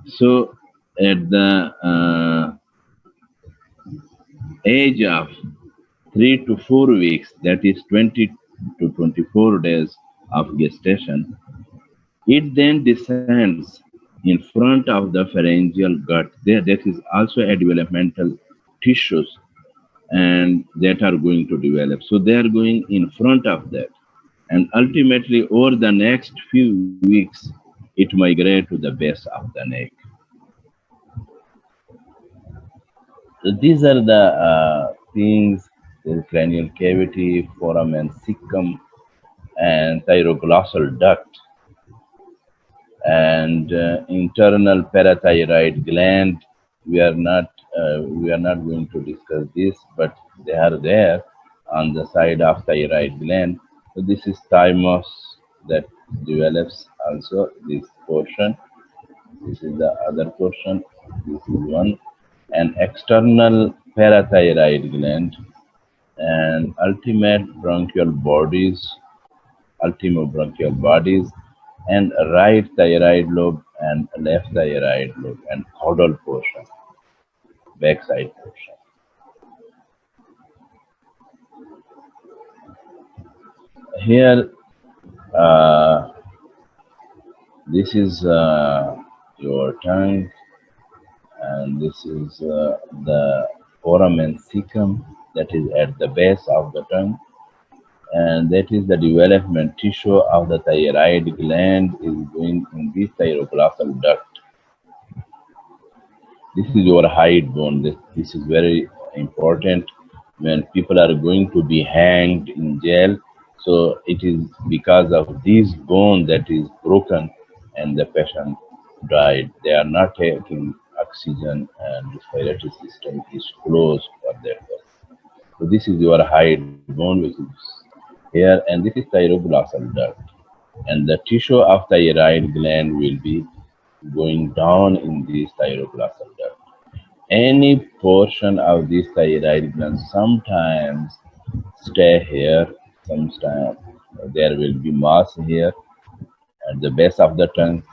So at the age of 3 to 4 weeks, that is 20 to 24 days of gestation, it then descends in front of the pharyngeal gut. There, that is also a developmental tissues and that are going to develop. So they are going in front of that. And ultimately, over the next few weeks, it migrates to the base of the neck. So these are the things: the cranial cavity, foramen cecum, and thyroglossal duct, and internal parathyroid gland. We are not going to discuss this, but they are there on the side of thyroid gland. So this is thymus that develops also this portion. This is the other portion. This is one. An external parathyroid gland and ultimobronchial bodies, and right thyroid lobe and left thyroid lobe and caudal portion, backside portion. Here, uh, this is your tongue, and this is the foramen cecum that is at the base of the tongue, and that is the development tissue of the thyroid gland is going in this thyroglossal duct. This is your hide bone. This is very important when people are going to be hanged in jail. So it is because of this bone that is broken and the patient died. They are not taking oxygen and respiratory system is closed for that person. So this is your hide bone which is here, and this is thyroglossal duct. And the tissue of thyroid gland will be going down in this thyroglossal duct. Any portion of this thyroid gland sometimes stay here, sometimes there will be mass here at the base of the tongue,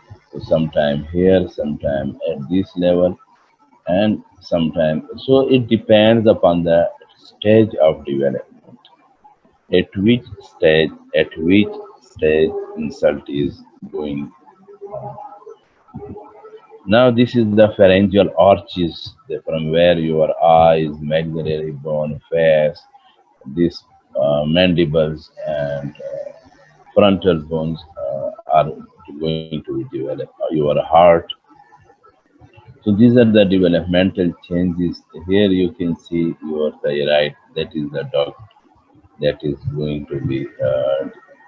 sometime here, sometime at this level, and sometime. So it depends upon the stage of development. At which stage insult is going. Now this is the pharyngeal arches, from where your eyes, maxillary bone, face, these mandibles and frontal bones are going to be developed. Your heart. So these are the developmental changes. Here you can see your thyroid. That is the duct that is going to be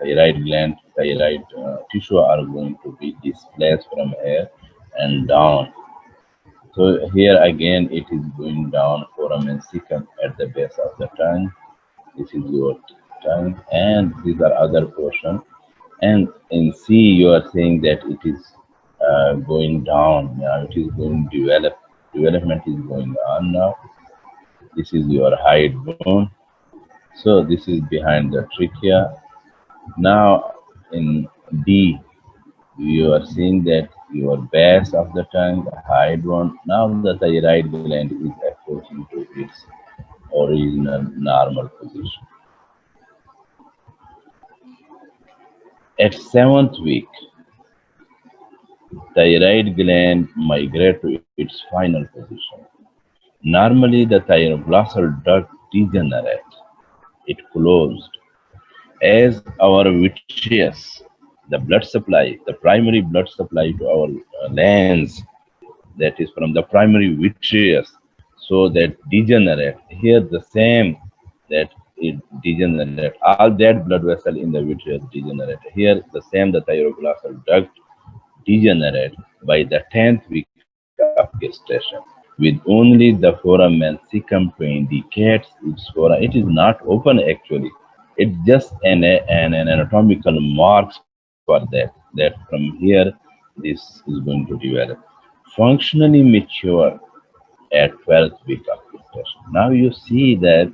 thyroid gland, thyroid tissue are going to be displaced from here and down. So here again it is going down foramen cecum at the base of the tongue. This is your tongue, and these are other portion. And in C you are saying that it is going down. Now it is going to develop. Development is going on now. This is your hide bone. So this is behind the trachea. Now in D you are seeing that your base of the tongue, the hide bone. Now the thyroid gland is approaching to its original normal position. At seventh week, thyroid gland migrate to its final position. Normally, the thyroglossal duct degenerate. It closed. As our vitreous, the blood supply, the primary blood supply to our lens, that is from the primary vitreous, so that degenerate. Here the same, that it degenerate. All that blood vessel in the vitreous degenerate. Here the same, the thyroglossal duct degenerate by the 10th week of gestation, with only the foramen cecum to indicate its foramen. It is not open actually. It's just an anatomical marks for that from here this is going to develop. Functionally mature at 12th week of gestation. Now you see that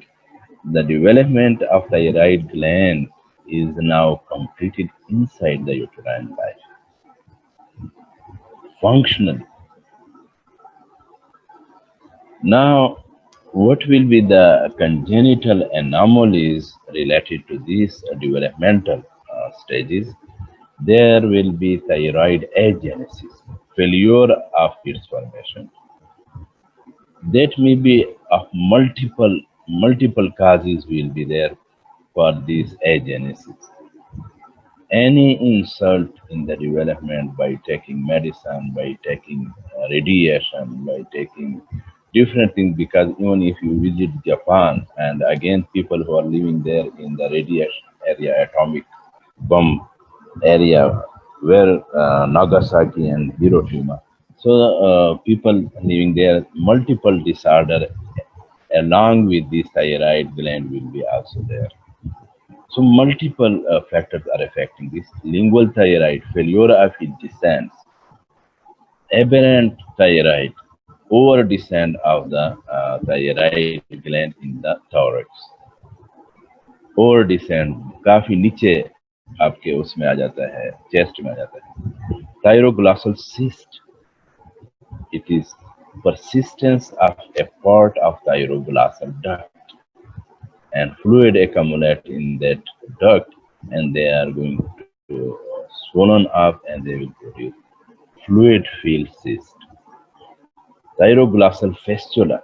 the development of thyroid gland is now completed inside the uterine life, functionally. Now, what will be the congenital anomalies related to these developmental stages? There will be thyroid agenesis, failure of its formation. That may be of multiple causes will be there for this agenesis. Any insult in the development by taking medicine, by taking radiation, by taking different things, because even if you visit Japan, and again, people who are living there in the radiation area, atomic bomb area, where Nagasaki and Hiroshima. So people living there, multiple disorder along with this thyroid gland will be also there. So multiple factors are affecting this. Lingual thyroid, failure of its descent, aberrant thyroid, over descent of the thyroid gland in the thorax, over descent काफी नीचे आपके उसमें आ जाता है, chest में आ जाता है. Thyroglossal cyst, it is persistence of a part of thyroglossal duct, and fluid accumulate in that duct, and they are going to swollen up, and they will produce fluid filled cyst. Thyroglossal fistula,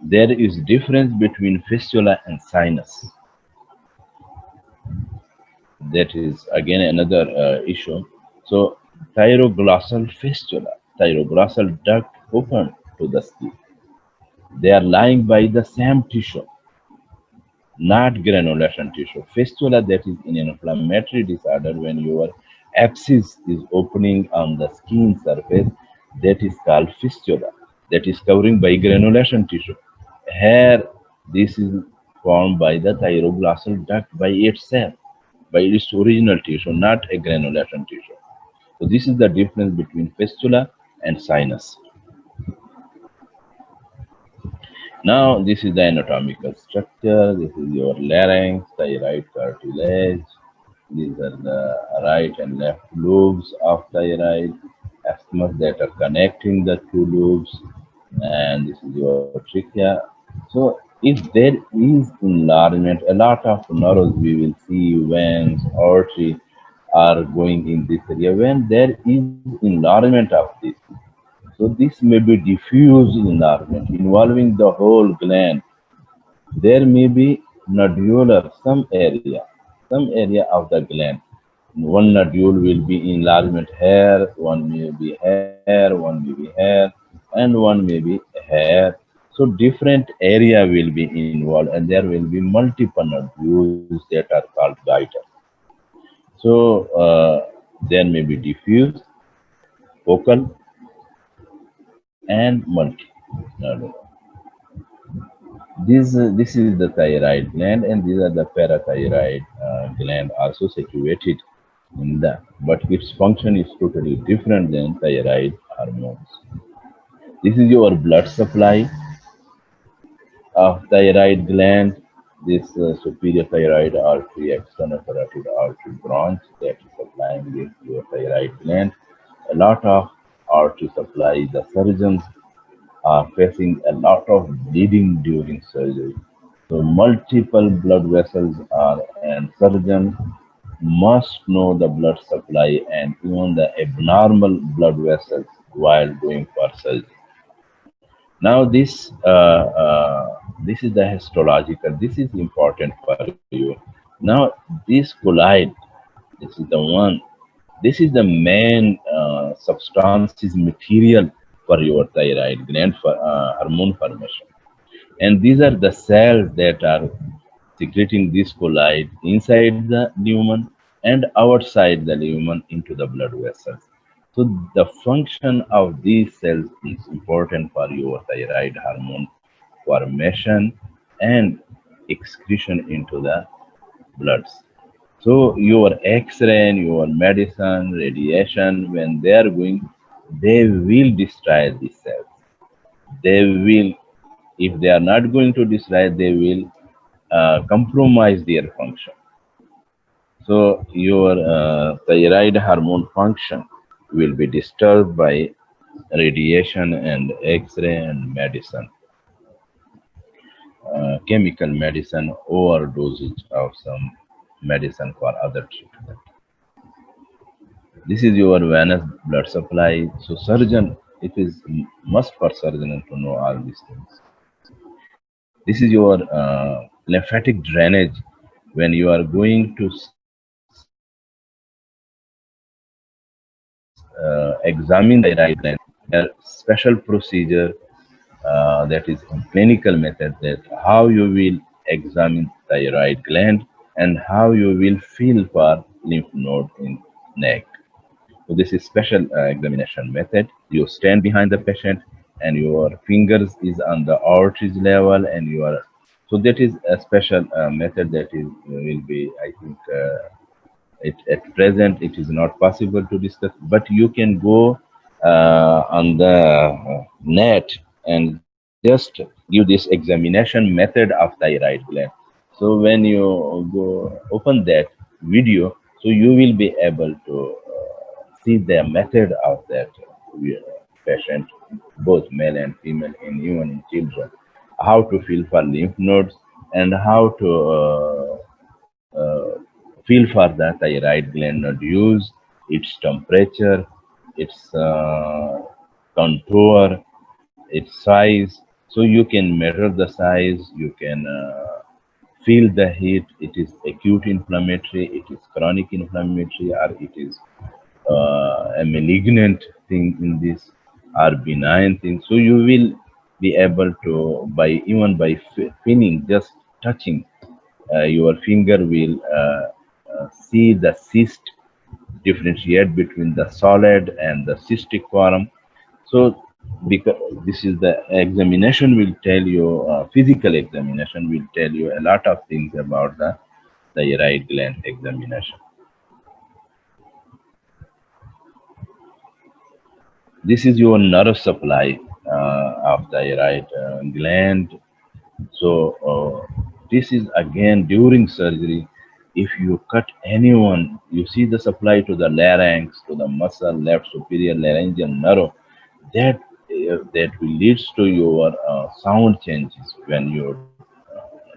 there is difference between fistula and sinus. That is again another issue. So thyroglossal fistula, thyroglossal duct open to the skin. They are lying by the same tissue, not granulation tissue. Fistula, that is in an inflammatory disorder when your abscess is opening on the skin surface, that is called fistula. That is covering by granulation tissue. Here, this is formed by the thyroglossal duct by itself, by its original tissue, not a granulation tissue. So this is the difference between fistula and sinus. Now, this is the anatomical structure. This is your larynx, thyroid cartilage. These are the right and left lobes of thyroid, isthmus that are connecting the two lobes, and this is your trachea. So, if there is enlargement, a lot of nerves we will see, veins, artery are going in this area. When there is enlargement of this, so this may be diffuse enlargement involving the whole gland. There may be nodular, some area of the gland. One nodule will be enlargement here, one may be here, one may be here, and one may be here. So different area will be involved, and there will be multiple nodules that are called goiter. So there may be diffuse, focal, and multi nodule. This is the thyroid gland, and these are the parathyroid gland also situated in the, but its function is totally different than thyroid hormones. This is your blood supply of thyroid gland. This superior thyroid artery, external carotid artery branch that is supplying with your thyroid gland. A lot of artery supply. The surgeons are facing a lot of bleeding during surgery. So multiple blood vessels are, and surgeon must know the blood supply and even the abnormal blood vessels while doing for surgery. Now this is the histological. This is important for you. Now this collide. This is the one. This is the main substances material for your thyroid gland for hormone formation. And these are the cells that are secreting this collide inside the lumen and outside the lumen into the blood vessels. So the function of these cells is important for your thyroid hormone formation and excretion into the bloods. So your X-ray, your medicine, radiation, when they are going, they will destroy these cells. They will, if they are not going to destroy, they will compromise their function. So your thyroid hormone function will be disturbed by radiation and X-ray and medicine, chemical medicine, overdosage of some medicine for other treatment. This is your venous blood supply. So surgeon, it is must for surgeon to know all these things. This is your lymphatic drainage when you are going to examine the thyroid gland. There special procedure that is in clinical method that how you will examine thyroid gland and how you will feel for lymph node in neck. So this is special examination method. You stand behind the patient and your fingers is on the arteries level and you are, so that is a special method that is will be, I think, at present it is not possible to discuss, but you can go on the net and just give this examination method of thyroid gland. So when you go open that video, so you will be able to see the method of that patient, both male and female, in even in children, how to feel for lymph nodes and how to feel for the thyroid gland nodules, its temperature, its contour, its size. So you can measure the size, you can feel the heat. It is acute inflammatory, it is chronic inflammatory, or it is a malignant thing in this, or benign thing. So you will be able to, by even by feeling, just touching, your finger will see the cyst, differentiate between the solid and the cystic form. So because this is the examination will tell you, physical examination will tell you a lot of things about the thyroid gland examination. This is your nerve supply of thyroid gland. So this is again during surgery. If you cut anyone, you see the supply to the larynx, to the muscle, left superior laryngeal nerve. That that will leads to your sound changes when you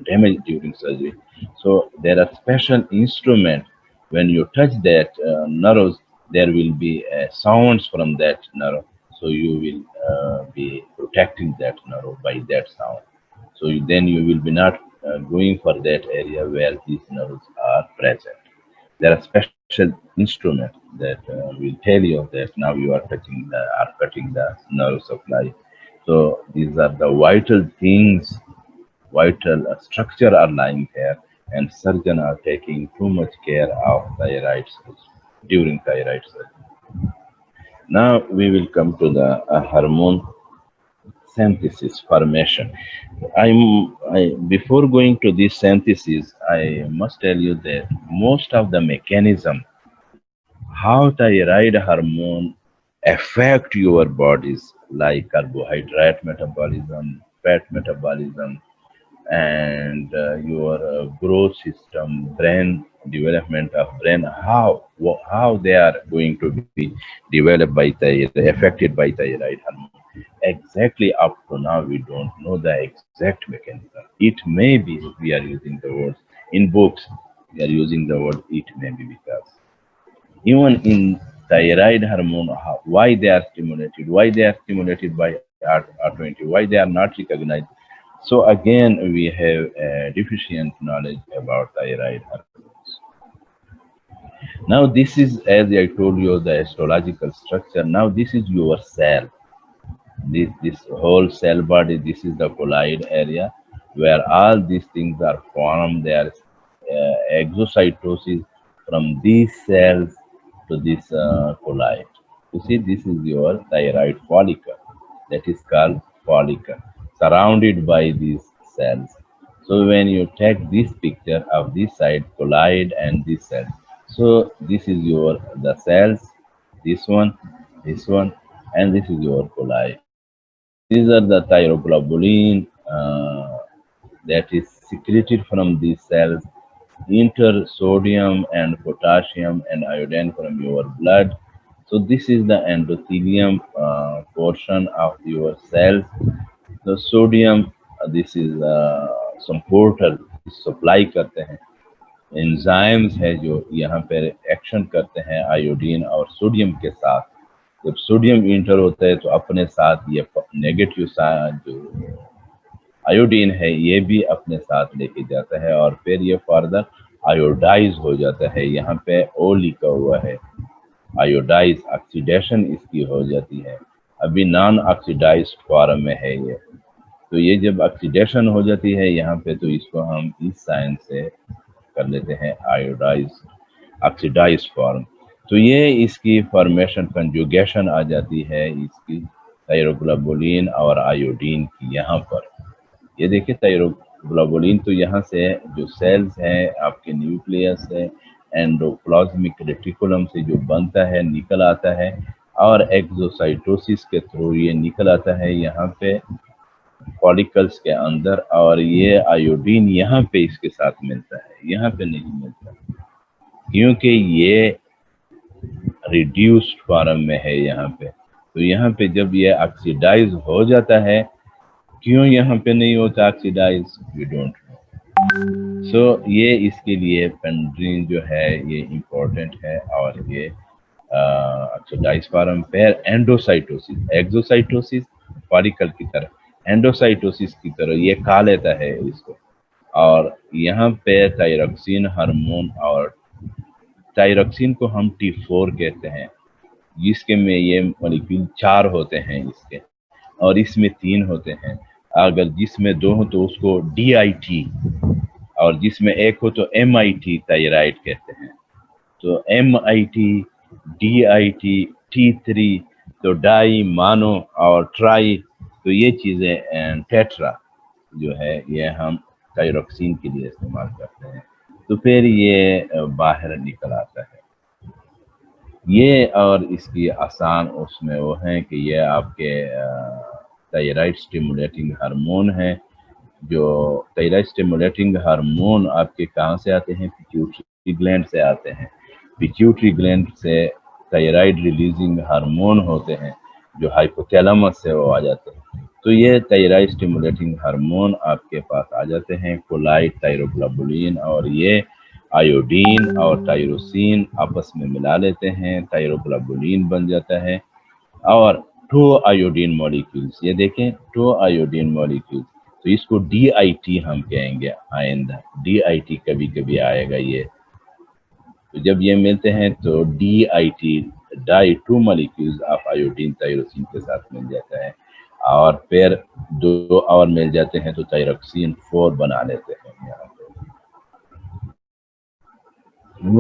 damage during surgery. So there are special instrument. When you touch that nerves, there will be sounds from that nerve. So you will be protecting that nerve by that sound. So then you will be not going for that area where these nerves are present. There are special instruments that will tell you that now you are touching the are cutting the nerve supply. So these are the vital things, vital structure are lying here, and surgeon are taking too much care of thyroid during thyroid surgery. Now we will come to the hormone synthesis formation. Before going to this synthesis, I must tell you that most of the mechanism how thyroid hormone affect your bodies, like carbohydrate metabolism, fat metabolism, and your growth system, brain development of brain, how they are going to be developed by thyroid, affected by thyroid hormone. Exactly up to now, we don't know the exact mechanism. It may be we are using the words in books. We are using the word it may be because even in thyroid hormone, why they are stimulated, why they are stimulated by R20, why they are not recognized. So again, we have a deficient knowledge about thyroid hormones. Now this is, as I told you, the astrological structure. Now this is your cell. This whole cell body, this is the colloid area where all these things are formed. They are exocytosis from these cells to this colloid. You see, this is your thyroid follicle, that is called follicle, surrounded by these cells. So when you take this picture of this side colloid and this cell, so this is your the cells, this one, and this is your colloid. These are the thyroglobulin that is secreted from these cells, enter sodium and potassium and iodine from your blood. So this is the endothelium portion of your cells. The sodium, this is some portal supply करते हैं. Enzymes है जो यहाँ पर action करते हैं iodine और sodium के साथ. जब सोडियम इंटर होता है तो अपने साथ ये नेगेटिव जो आयोडीन है ये भी अपने साथ लेके जाता है और फिर ये फर्दर आयोडाइज हो जाता है. यहाँ पे ओ लिखा हुआ है, आयोडाइज, ऑक्सीडेशन इसकी हो जाती है. अभी नॉन ऑक्सीडाइज्ड फॉर्म में है ये. तो ये जब ऑक्सीडेशन हो जाती है यहाँ पे तो इसको हम इस साइन से कर लेते हैं आयोडाइज, ऑक्सीडाइज फॉर्म. तो ये इसकी फॉर्मेशन कंजुगेशन आ जाती है इसकी थायरोग्लोबुलिन और आयोडीन की. यहाँ पर ये देखिए थायरोग्लोबुलिन तो यहाँ से जो सेल्स हैं आपके न्यूक्लियस से एंडोप्लाज्मिक रेटिकुलम से जो बनता है निकल आता है और एक्सोसाइटोसिस के थ्रू ये निकल आता है यहाँ पे फॉलिकल्स के अंदर, और ये आयोडीन यहाँ पे इसके साथ मिलता है, यहाँ पे नहीं मिलता क्योंकि ये रिड्यूस्ड फॉर्म में है यहाँ पे. तो यहाँ पे जब ये ऑक्सीडाइज हो जाता है, क्यों यहाँ पे नहीं होता ऑक्सीडाइज, वी डोंट नो. सो ये इसके लिए पेंड्रीन जो है ये इम्पोर्टेंट है. और ये ऑक्सीडाइज फॉर्म पर एंडोसाइटोसिस, एक्सोसाइटोसिस फॉलिकल की तरफ, एंडोसाइटोसिस की तरह ये खा लेता है इसको. और यहाँ पे थायरोक्सिन हार्मोन, और थायरोक्सिन को हम T4 कहते हैं, जिसके में ये मॉलिक्यूल 4 होते हैं इसके, और इसमें 3 होते हैं. अगर जिसमें 2 हो तो उसको DIT, और जिसमें 1 हो तो MIT थायराइड कहते हैं. तो MIT, DIT, T3, तो डाई, मानो और ट्राई, तो ये चीज़ें टेट्रा जो है ये हम थायरोक्सिन के लिए इस्तेमाल करते हैं. तो फिर ये बाहर निकल आता है ये. और इसकी आसान उसमें वो है कि ये आपके थायराइड स्टिमुलेटिंग हार्मोन है. जो थायराइड स्टिमुलेटिंग हार्मोन आपके कहाँ से आते हैं, पिट्यूटरी ग्लैंड से आते हैं. पिट्यूटरी ग्लैंड से थायराइड रिलीजिंग हार्मोन होते हैं जो हाइपोथैलेमस से वो आ जाते हैं. तो ये थायराइड स्टिमुलेटिंग हार्मोन आपके पास आ जाते हैं, कोलाइड, थायरोग्लोबुलिन, और ये आयोडीन और टायरोसिन आपस में मिला लेते हैं, थायरोग्लोबुलिन बन जाता है. और 2 आयोडीन मॉलिक्यूल्स, ये देखें 2 आयोडीन मॉलिक्यूल्स, तो इसको DIT हम कहेंगे आइंदा. DIT कभी कभी आएगा ये. तो जब ये मिलते हैं तो DIT, di 2 molecules of iodine tyrosine के साथ मिल जाता है. और फिर 2 और मिल जाते हैं तो थायरोक्सिन 4 बना लेते हैं. यहाँ पे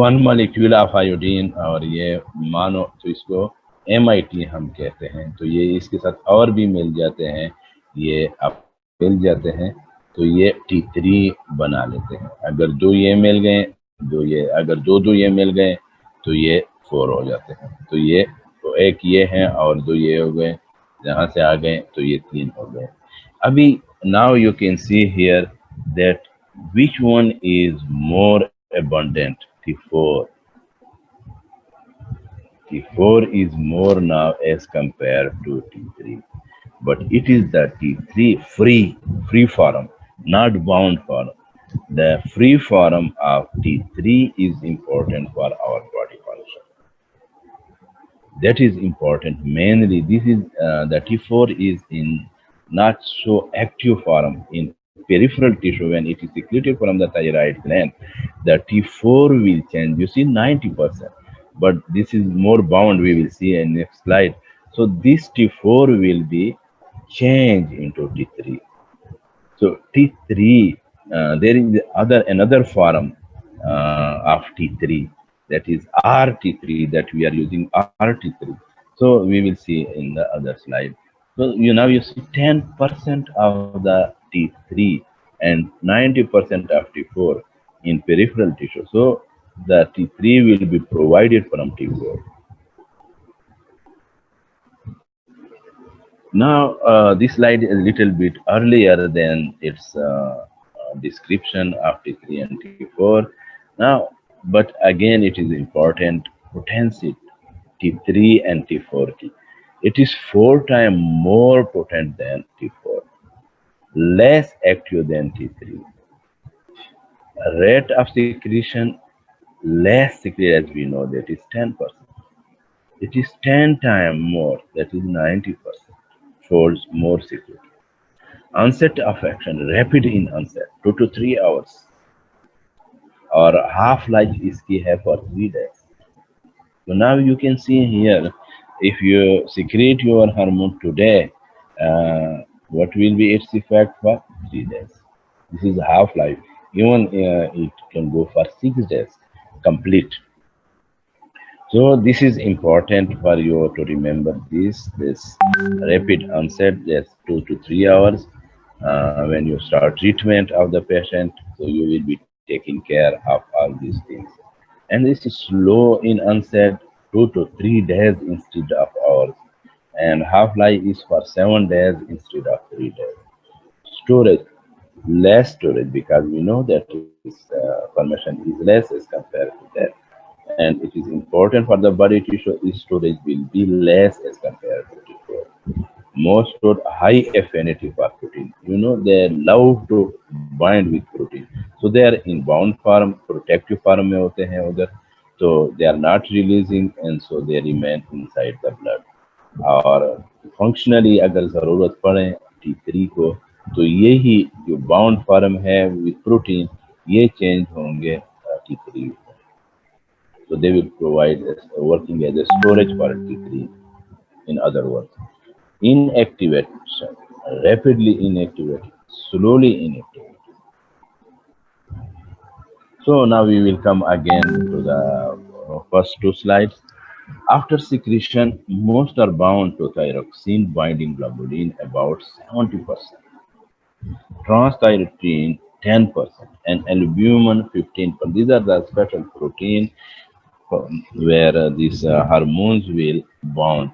1 मॉलिक्यूल ऑफ आयोडीन, और ये मानो तो इसको MIT हम कहते हैं. तो ये इसके साथ और भी मिल जाते हैं, ये आप मिल जाते हैं तो ये T3 बना लेते हैं. अगर 2 ये मिल गए, 2 ये, अगर 2 ये मिल गए तो ये 4 हो जाते हैं. तो ये तो 1 ये है और 2 ये हो गए, यहाँ से आ गए तो ये 3 हो गए. अभी now you can see here that which one is more abundant, T4. T4 is more now as compared to T3, but it is the T3 free form, not bound form. The free form of T3 is important for our body function. That is important. Mainly, this is the T4 is in not so active form in peripheral tissue when it is secreted from the thyroid gland. The T4 will change. You see 90%, but this is more bound. We will see in next slide. So this T4 will be changed into T3. So T3, there is another form of T3, that is RT3, that we are using RT3. So we will see in the other slide. So you see 10% of the T3 and 90% of T4 in peripheral tissue. So the T3 will be provided from T4. Now, this slide is a little bit earlier than its description of T3 and T4. Now, but again, it is important, potency. T3 and T4 key. It is 4 times more potent than T4, less active than T3. Rate of secretion less secret as we know that is 10%. It is 10 times more, that is 90% folds more secret. Onset of action, rapid in onset, 2 to 3 hours, or half-life is key here for 3 days. So now you can see here, if you secrete your hormone today, what will be its effect for 3 days? This is half-life. Even it can go for 6 days complete. So this is important for you to remember this rapid onset, just 2 to 3 hours. When you start treatment of the patient, so you will be taking care of all these things. And this is slow in onset, 2 to 3 days instead of hours, and half-life is for 7 days instead of 3 days. Storage, less storage, because we know that its formation is less as compared to that, and it is important for the body tissue. Its storage will be less as compared to T4. Most stored high affinity for protein. You know they love to bind with protein, so they are in bound form, protective form में होते हैं उधर, so they are not releasing, and so they remain inside the blood. और functionally अगर ज़रूरत पड़े T3 को, तो यही जो bound form है with protein, ये change होंगे T3, so they will provide working as a storage for T3. In other words, inactivation, rapidly inactivated, slowly inactivated. So now we will come again to the first two slides. After secretion, most are bound to thyroxine binding globulin about 70%, transthyretin 10%, and albumin 15%. These are the special protein where these hormones will bond.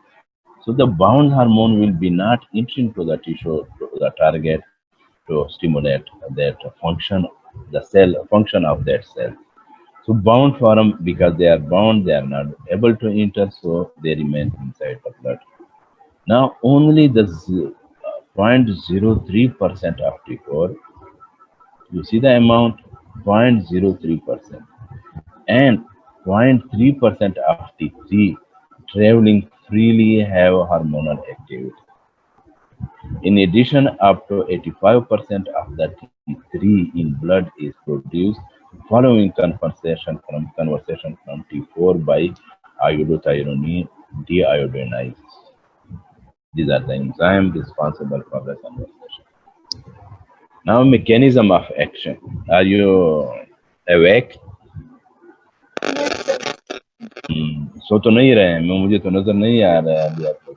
So the bound hormone will be not entering to the tissue, to the target, to stimulate that function, the cell function of that cell. So bound form, because they are bound, they are not able to enter, so they remain inside the blood. Now only the 0.03% of T4, you see the amount, 0.03%, and 0.3% of T3 traveling freely have hormonal activity. In addition, up to 85% of the T3 in blood is produced following conversion from T4 by iodothyronine deiodinase. These are the enzymes responsible for the conversion. Now, mechanism of action. Are you awake? सो तो नहीं रहे हैं, मुझे तो नजर नहीं आ रहा है अभी आप लोग.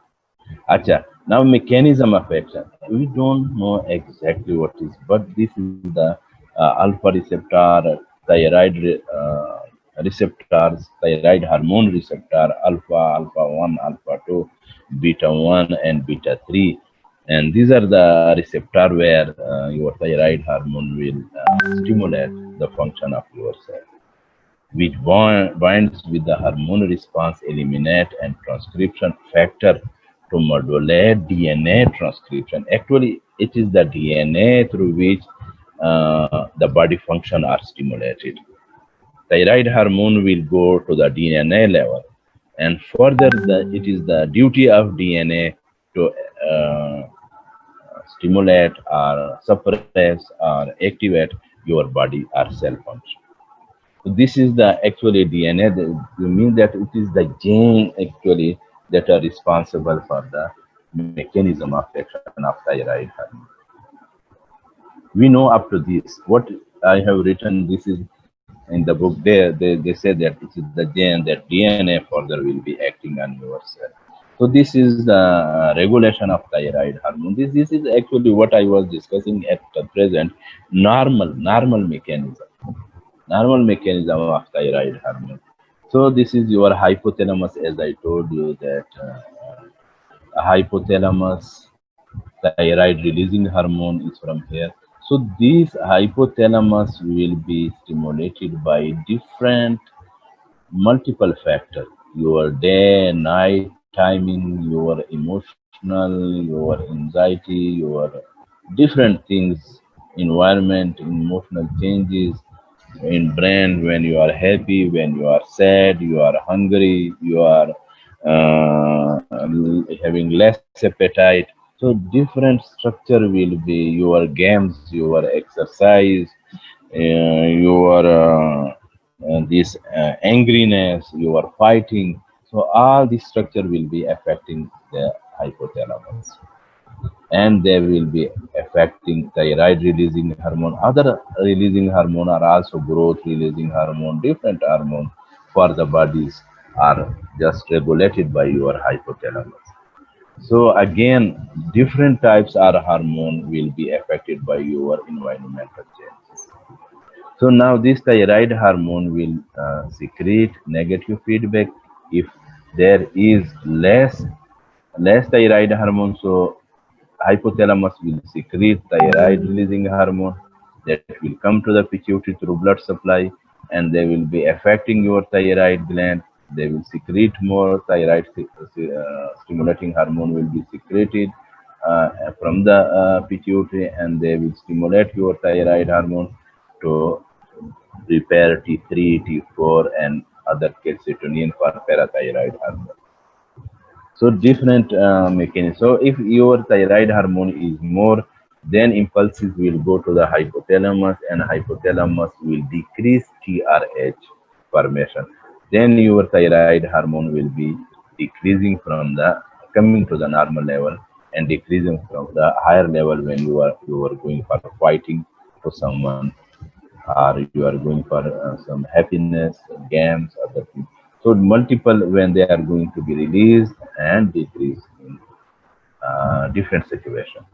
अच्छा, now mechanism of action. We don't know exactly what is, but this is the alpha receptor, thyroid receptors, thyroid hormone receptor, alpha, alpha 1, alpha 2, beta 1, and beta 3. And these are the receptor where your thyroid hormone will stimulate the function of your cell, which binds with the hormone response eliminate and transcription factor to modulate DNA transcription. Actually, it is the DNA through which the body function are stimulated. Thyroid hormone will go to the DNA level, and further it is the duty of DNA to stimulate or suppress or activate your body or cell function. So this is the actually DNA. You mean that it is the gene actually that are responsible for the mechanism of action of thyroid hormone. We know up to this. What I have written, this is in the book. They say that this is the gene that DNA further will be acting on your cell. So this is the regulation of thyroid hormone. This is actually what I was discussing at the present. Normal mechanism. Normal mechanism of thyroid hormone. So this is your hypothalamus, as I told you that hypothalamus thyroid releasing hormone is from here. So this hypothalamus will be stimulated by different multiple factors. your day, night timing, your emotional, your anxiety, your different things, environment, emotional changes in brain when you are happy, when you are sad, you are hungry, you are having less appetite. So different structure will be your games, your exercise, your this angriness, your fighting. So all this structure will be affecting the hypothalamus, and they will be affecting thyroid releasing hormone. Other releasing hormone are also growth releasing hormone. Different hormone for the bodies are just regulated by your hypothalamus. So again, different types of hormone will be affected by your environmental changes. So now this thyroid hormone will secrete negative feedback if there is less thyroid hormone. So hypothalamus will secrete thyroid releasing hormone that will come to the pituitary through blood supply, and they will be affecting your thyroid gland. They will secrete more thyroid stimulating hormone will be secreted from the pituitary, and they will stimulate your thyroid hormone to prepare T3, T4, and other calcitonin for parathyroid hormone. So different mechanisms. So if your thyroid hormone is more, then impulses will go to the hypothalamus, and hypothalamus will decrease TRH formation. Then your thyroid hormone will be decreasing from the coming to the normal level and decreasing from the higher level when you are going for fighting to someone, or you are going for some happiness, games, other things. So multiple when they are going to be released and decreased in different situations.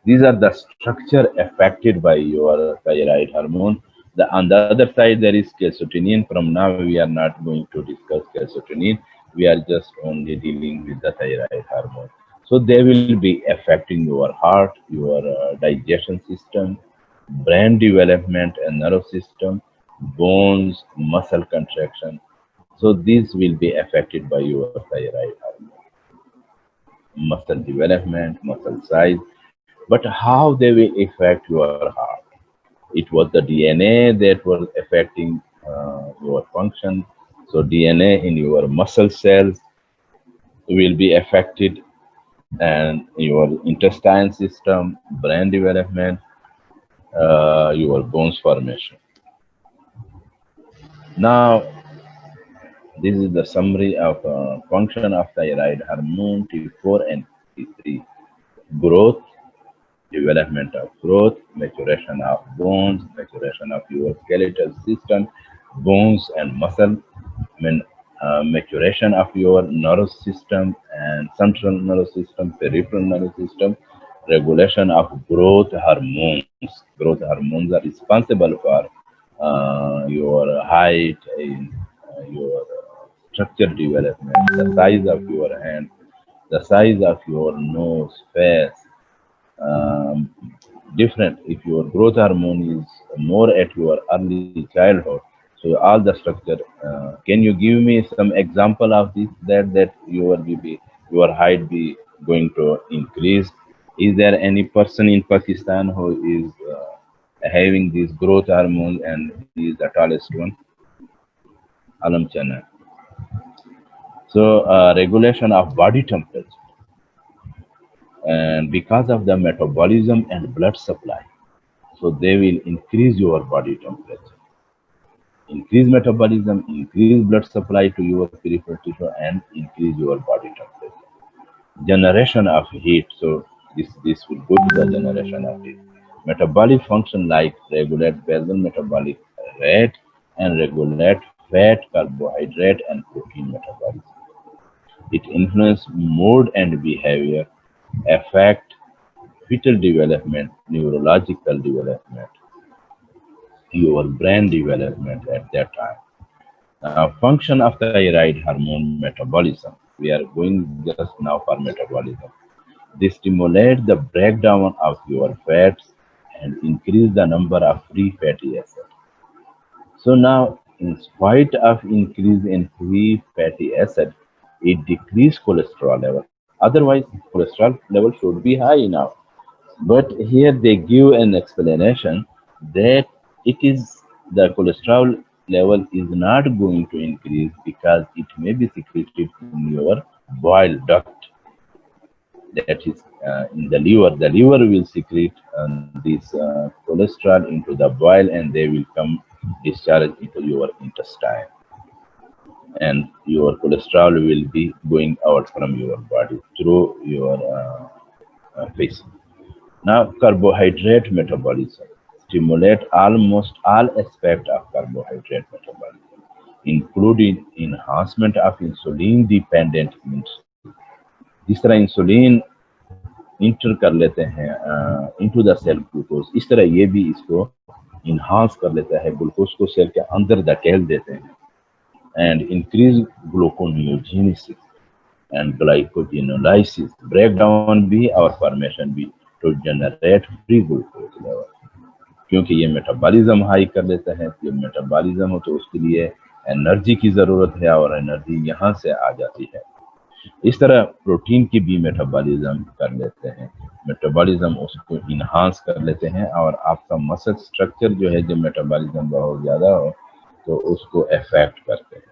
These are the structure affected by your thyroid hormone. On the other side, there is calcitonin. From now, we are not going to discuss calcitonin. We are just only dealing with the thyroid hormone. So they will be affecting your heart, your digestion system, brain development and nerve system, bones, muscle contraction. So these will be affected by your thyroid hormone, muscle development, muscle size, but how they will affect your heart. It was the DNA that was affecting your function. So DNA in your muscle cells will be affected, and your intestine system, brain development, your bones formation. Now, this is the summary of function of thyroid hormone T4 and T3. Growth, development of growth, maturation of bones, maturation of your skeletal system, bones and muscle, maturation of your nervous system and central nervous system, peripheral nervous system, regulation of growth hormones. Growth hormones are responsible for your height, in, your structure development, the size of your hand, the size of your nose, face, um, different. If your growth hormone is more at your early childhood, so all the structure. Can you give me some example of this that your height be going to increase? Is there any person in Pakistan who is having this growth hormone and he is the tallest one? Alam Chana. So regulation of body temperature, and because of the metabolism and blood supply, so they will increase your body temperature, increase metabolism, increase blood supply to your peripheral tissue, and increase your body temperature. Generation of heat. So this will go to the generation of heat. Metabolic function like regulate basal metabolic rate and regulate fat, carbohydrate, and protein metabolism. It influences mood and behavior, affect fetal development, neurological development, your brain development at that time. Function of thyroid hormone metabolism. We are going just now for metabolism. They stimulate the breakdown of your fats and increase the number of free fatty acids. So now in spite of increase in free fatty acid, it decreased cholesterol level. Otherwise, cholesterol level should be high now. But here they give an explanation that it is the cholesterol level is not going to increase because it may be secreted in your bile duct, that is in the liver. The liver will secrete this cholesterol into the bile and they will come discharge into your intestine, and your cholesterol will be going out from your body through your face. Now, carbohydrate metabolism stimulate almost all aspects of carbohydrate metabolism, including enhancement of insulin-dependent insulin. जिस तरह insulin inter कर लेते हैं into the cell glucose, इस तरह ये भी इसको इन्हांस कर लेता है, ग्लूकोज को सेल के अंदर धकेल देते हैं, and increase gluconeogenesis and glycogenolysis, break down भी और फॉर्मेशन भी to generate free glucose level, क्योंकि ये मेटाबॉलिज्म हाई कर लेता है। जब मेटाबॉलिज्म हो तो उसके लिए एनर्जी की ज़रूरत है और एनर्जी यहाँ से आ जाती है। इस तरह प्रोटीन की भी मेटाबॉलिज्म कर लेते हैं, मेटाबॉलिज्म उसको इन्हांस कर लेते हैं और आपका मसल स्ट्रक्चर जो है, जब मेटाबॉलिज्म बहुत ज़्यादा हो तो उसको अफेक्ट करते हैं।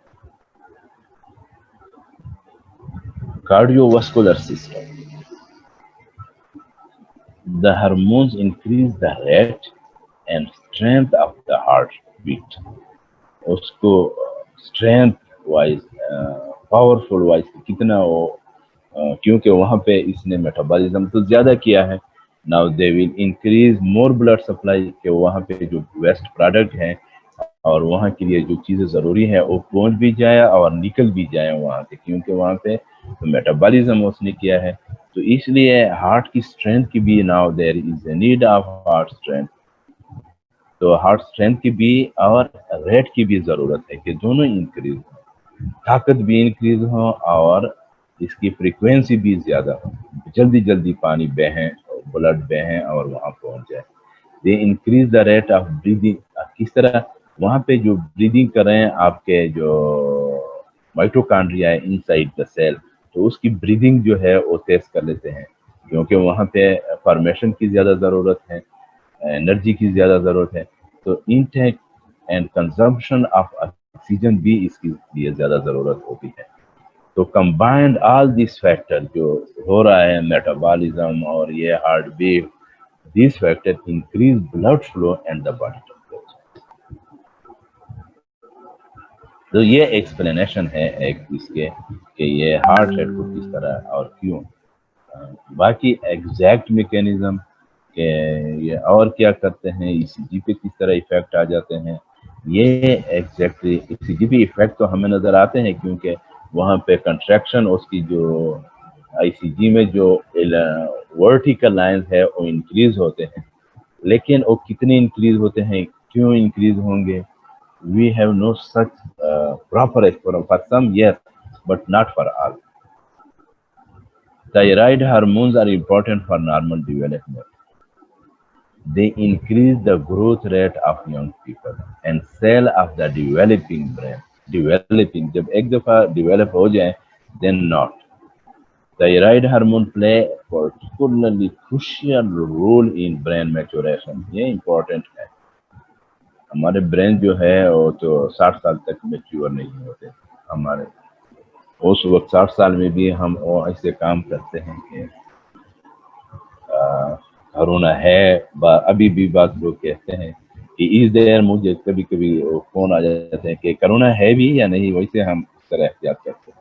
Cardiovascular system, the hormones increase the rate and strength of the heartbeat, उसको स्ट्रेंथ वाइज, पावरफुल वाइज कितना वो, क्योंकि वहाँ पे इसने मेटाबॉलिज्म तो ज़्यादा किया है। Now they will increase more blood supply, के वहाँ पे जो वेस्ट प्रोडक्ट हैं और वहाँ के लिए जो चीज़ें ज़रूरी है वो पहुँच भी जाए और निकल भी जाए वहाँ से, क्योंकि वहाँ पे तो मेटाबॉलिज्म उसने किया है। तो इसलिए हार्ट की स्ट्रेंथ की भी now there is a need of heart strength, तो हार्ट स्ट्रेंथ की भी और रेट की भी ज़रूरत है कि दोनों इंक्रीज हो, ताकत भी इंक्रीज हो और इसकी फ्रीक्वेंसी भी ज़्यादा हो, जल्दी जल्दी पानी बहें, ब्लड बहें और वहाँ पहुँच जाए। They increase the rate of breathing, किस तरह वहाँ पे जो ब्रीदिंग कर रहे हैं आपके जो माइटोकॉन्ड्रिया है इनसाइड द सेल, तो उसकी ब्रीदिंग जो है वो तेज कर लेते हैं, क्योंकि वहाँ पे फॉर्मेशन की ज़्यादा ज़रूरत है, एनर्जी की ज़्यादा ज़रूरत है। तो intake and consumption of oxygen भी इसके लिए ज़्यादा ज़रूरत होती है। तो कंबाइंड ऑल दिस फैक्टर जो हो रहा है, मेटाबॉलिज्म और ये heart beat, this factor increase blood flow and the body temperature. तो ये एक्सप्लेनेशन है एक इसके कि ये हार्ट रेट को किस तरह और क्यों। बाकी एग्जैक्ट मैकेनिज्म के ये और क्या करते हैं, ईसीजी पे किस तरह इफेक्ट आ जाते हैं, ये एग्जैक्टली ईसीजी पे इफेक्ट तो हमें नज़र आते हैं, क्योंकि वहाँ पे कंट्रैक्शन उसकी जो आईसीजी में जो वर्टिकल लाइंस है वो इंक्रीज होते हैं, लेकिन वो कितने इंक्रीज होते हैं, क्यों इंक्रीज होंगे, we have no such proper explanation. For some, yes, but not for all. Thyroid hormones are important for normal development. They increase the growth rate of young people and cell of the developing brain. Developing, जब एक दफा develop हो जाए, then not. Thyroid hormone play a particularly crucial role in brain maturation. ये important है। हमारे brain जो है वो तो 60 साल तक मैच्योर नहीं होते हमारे, उस वक्त 60 साल में भी हम वो ऐसे काम करते हैं कि कोरोना है। अभी भी बात लोग कहते हैं कि इस देर, मुझे कभी कभी फोन आ जाते हैं कि कोरोना है भी या नहीं, वैसे हम इस तरह एहतियात करते हैं।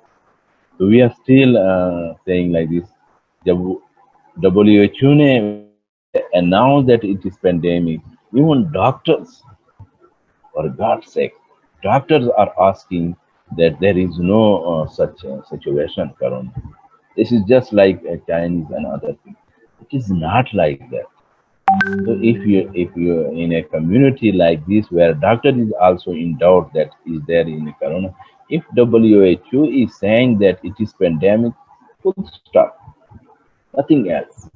तो we are still saying like this. जब WHO ने announce that it is pandemic, even doctors, for God's sake, doctors are asking that there is no such situation, Corona. This is just like Chinese and other things. It is not like that. So if you in a community like this where doctor is also in doubt that is there in the Corona, if WHO is saying that it is pandemic, full stop, nothing else.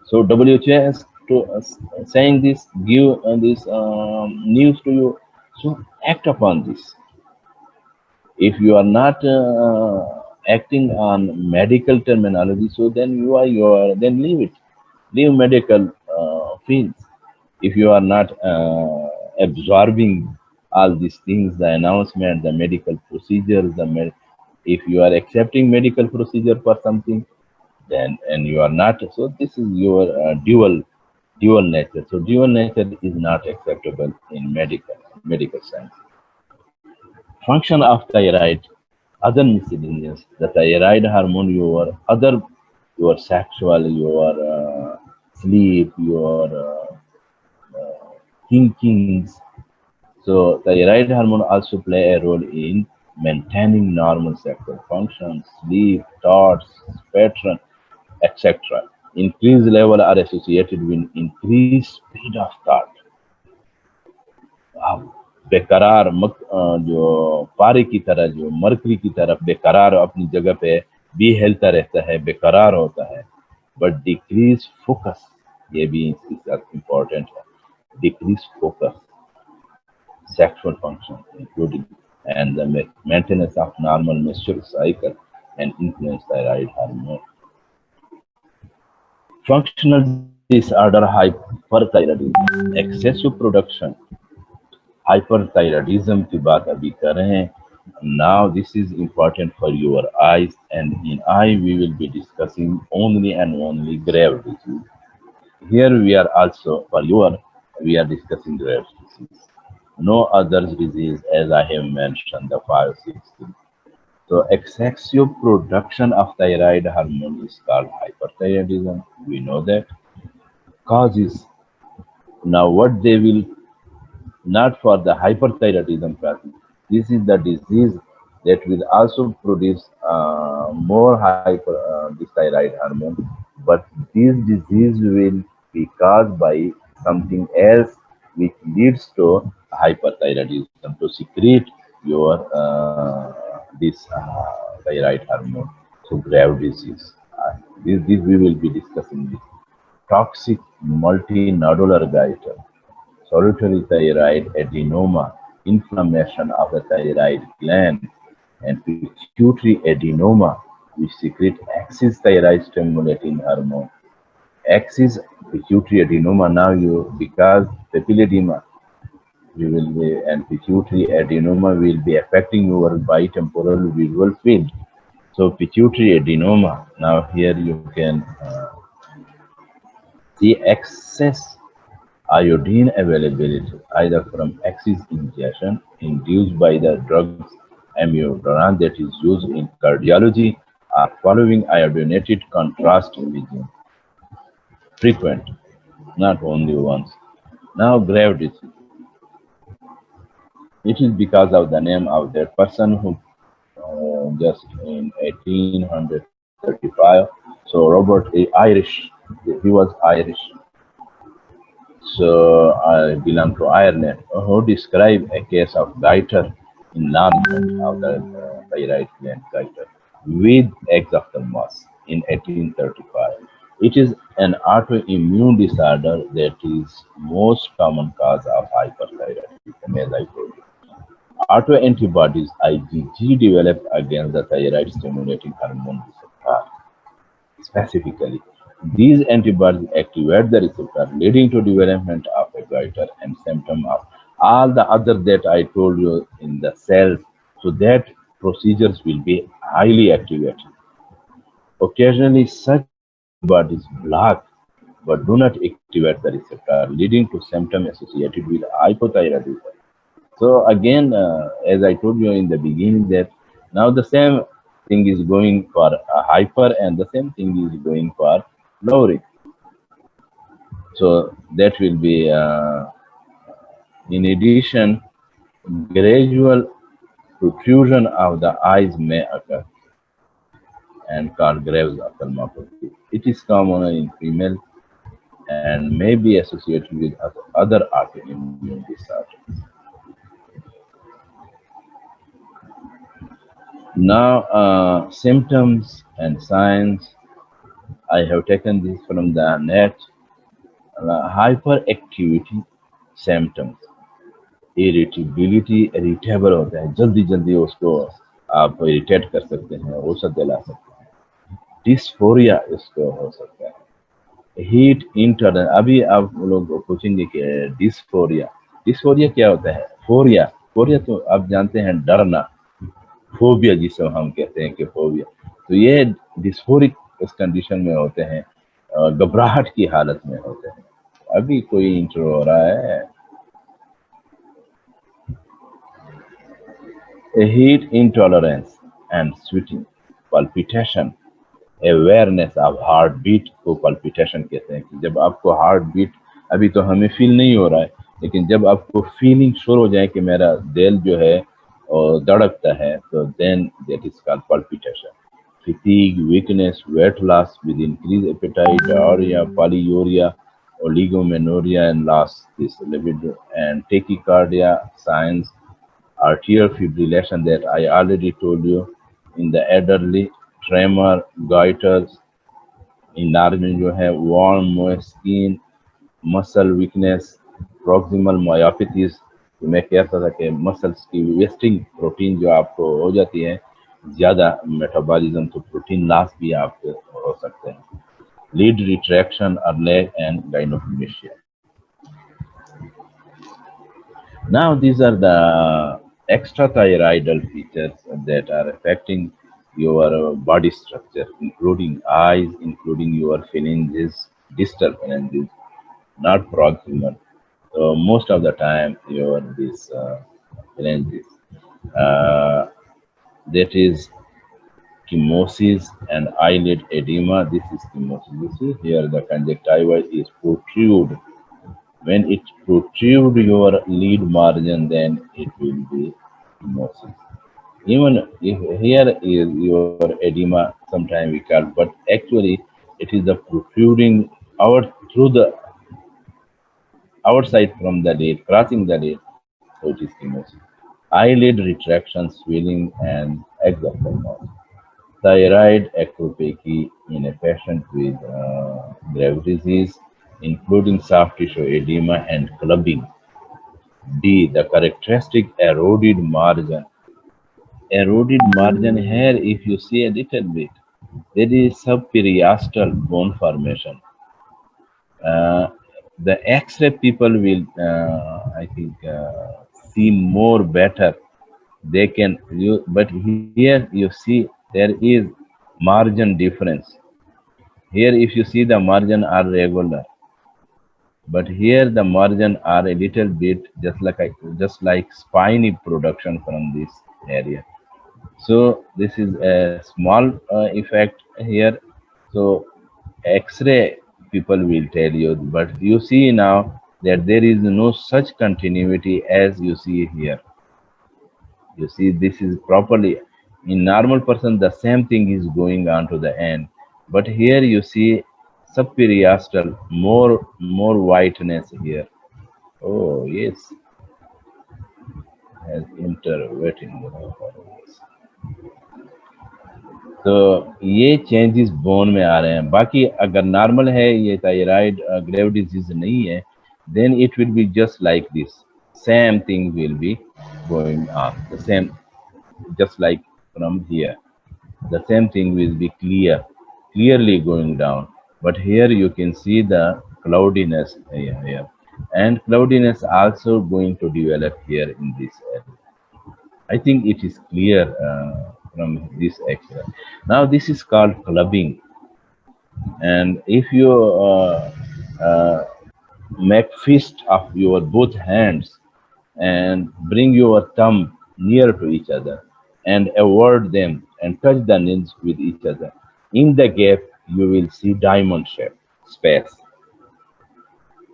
So WHO has to saying this, give this news to you, So act upon this. If you are not acting on medical terminology, so then then leave it. Leave medical fields. If you are not absorbing all these things, the announcement, the medical procedures, if you are accepting medical procedure for something, then and you are not, so this is your dual nature. So dual nature is not acceptable in medical science. Function of thyroid, other miscellaneous, the thyroid hormone, your sexual, your sleep, your thinkings. So thyroid hormone also play a role in maintaining normal sexual function, sleep, thoughts, pattern, etc. Increased level are associated with increased speed of thought. आप बेकरार जो पारे की तरह, जो mercury की तरह बेकरार अपनी जगह पे भी हिलता रहता है, बेकरार होता है, बट डिक्रीज फोकस, ये भी इम्पोर्टेंट है. Decrease focus, sexual function, including and the maintenance of normal menstrual cycle and influence thyroid hormone. Functional disorder hyperthyroidism, excessive production. Hyperthyroidism की बात अभी कर रहे हैं. Now this is important for your eyes, and in eye we will be discussing only and only Graves' disease. Here we are also for your, we are discussing Graves' disease. No other disease as I have mentioned the 5 6 things. So excessive production of thyroid hormone is called hyperthyroidism. We know that causes. Now what they will, not for the hyperthyroidism process. This is the disease that will also produce more this thyroid hormone, but this disease will be caused by something else which leads to hyperthyroidism to secrete your this thyroid hormone. So grave disease. This we will be discussing this. Toxic multinodular goiter, solitary thyroid adenoma, inflammation of the thyroid gland, and pituitary adenoma, which secrete axis thyroid stimulating hormone. Axis pituitary adenoma, now you, because papilledema, you will be, and pituitary adenoma will be affecting your bitemporal visual field. So pituitary adenoma, now here you can see excess iodine availability either from excess ingestion induced by the drugs amiodarone that is used in cardiology or following iodinated contrast imaging. Frequent, not only once. Now grave disease. It is because of the name of that person who just in 1835. So Robert Irish, he was Irish, so I belong to Ireland, who describe a case of goiter, enlargement of the thyroid gland goiter with exophthalmos in 1835. It is an autoimmune disorder that is most common cause of hyperthyroidism, as I told you. Autoantibodies IgG developed against the thyroid stimulating hormone receptor. Specifically, these antibodies activate the receptor, leading to development of a goiter and symptom of all the other that I told you in the cells. So that procedures will be highly activated. Occasionally, such antibodies block but do not activate the receptor, leading to symptoms associated with hypothyroidism. So again, as I told you in the beginning, that now the same thing is going for hyper, and the same thing is going for lowering. So that will be, in addition, gradual protrusion of the eyes may occur and called Graves ophthalmopathy. It is common in female and may be associated with other autoimmune disorders. Now, symptoms and signs. I have taken this from the net. Hyperactivity symptoms. Irritability, irritable होता है, जल्दी जल्दी उसको आप irritate कर सकते हैं, औसत दिला सकते हैं। डिस्फोरिया इसको हो सकता है। हीट इंटॉलरेंस, अभी आप लोग पूछेंगे कि डिस्फोरिया, डिस्फोरिया क्या होता है? फोरिया, फोरिया तो आप जानते हैं डरना, फोबिया जिसे हम कहते हैं कि फोबिया, तो ये डिस्फोरिक इस कंडीशन में होते हैं, घबराहट की हालत में होते हैं। अभी कोई इंट्रो हो रहा है। Heat intolerance and sweating, palpitation, awareness of heart beat को पल्पिटेशन कहते हैं, कि जब आपको हार्ट बीट, अभी तो हमें फील नहीं हो रहा है, लेकिन जब आपको फीलिंग शुरू हो जाए कि मेरा दिल जो है और धड़कता है, तो then that is called palpitation. fatigue, weakness, weight loss with increased appetite, diarrhea, polyuria, oligomenorrhea, and loss this libido, and tachycardia signs, arterial fibrillation that I already told you in the elderly, tremor, goiters, enlargement जो है, warm, moist skin, muscle weakness, proximal myopathies, तो मैं कहता था कि muscles की wasting, protein जो आपको हो जाती है ज़्यादा मेटाबॉलिज्म, तो प्रोटीन लॉस भी आपको हो सकते हैं। लीड रिट्रैक्शन और lag and gynaecomastia. Now, these are the extrathyroidal features that are affecting your body structure, including eyes, including your phalanges, distal phalanges, not proximal. So most of the time, your this phalanges, uh, that is chemosis and eyelid edema. This is chemosis. You see here the conjunctiva is protrude. When it protrudes your lead margin, then it will be chemosis. Even if here is your edema, sometimes we call, but actually it is the protruding out through the outside from the lid, crossing the lid, so it is chemosis. Eyelid retraction, swelling, and exophthalmos. Thyroid ectopy in a patient with Graves' disease, including soft tissue edema and clubbing. D. The characteristic eroded margin. Eroded margin here, if you see a little bit, there is subperiosteal bone formation. Uh, the X-ray people will, I think, see more better. They can, but here you see there is margin difference. Here, if you see the margin are regular, but here the margin are a little bit just like spiny production from this area. So this is a small effect here. So X-ray people will tell you, but you see now that there is no such continuity as you see here. You see, this is properly in normal person. The same thing is going on to the end, but here you see subperiosteal, more whiteness here. Oh yes, has interwetting. तो ये changes bone में आ रहे हैं। बाकी अगर normal है, ये thyroid grave disease नहीं है, then it will be just like this, same thing will be going on, the same, just like from here, the same thing will be clearly going down. But here you can see the cloudiness here, and cloudiness also going to develop here in this area. I think it is clear from this X-ray. Now this is called clubbing, and if you uh, make fist of your both hands and bring your thumb near to each other and avoid them and touch the nails with each other, in the gap you will see diamond shape space.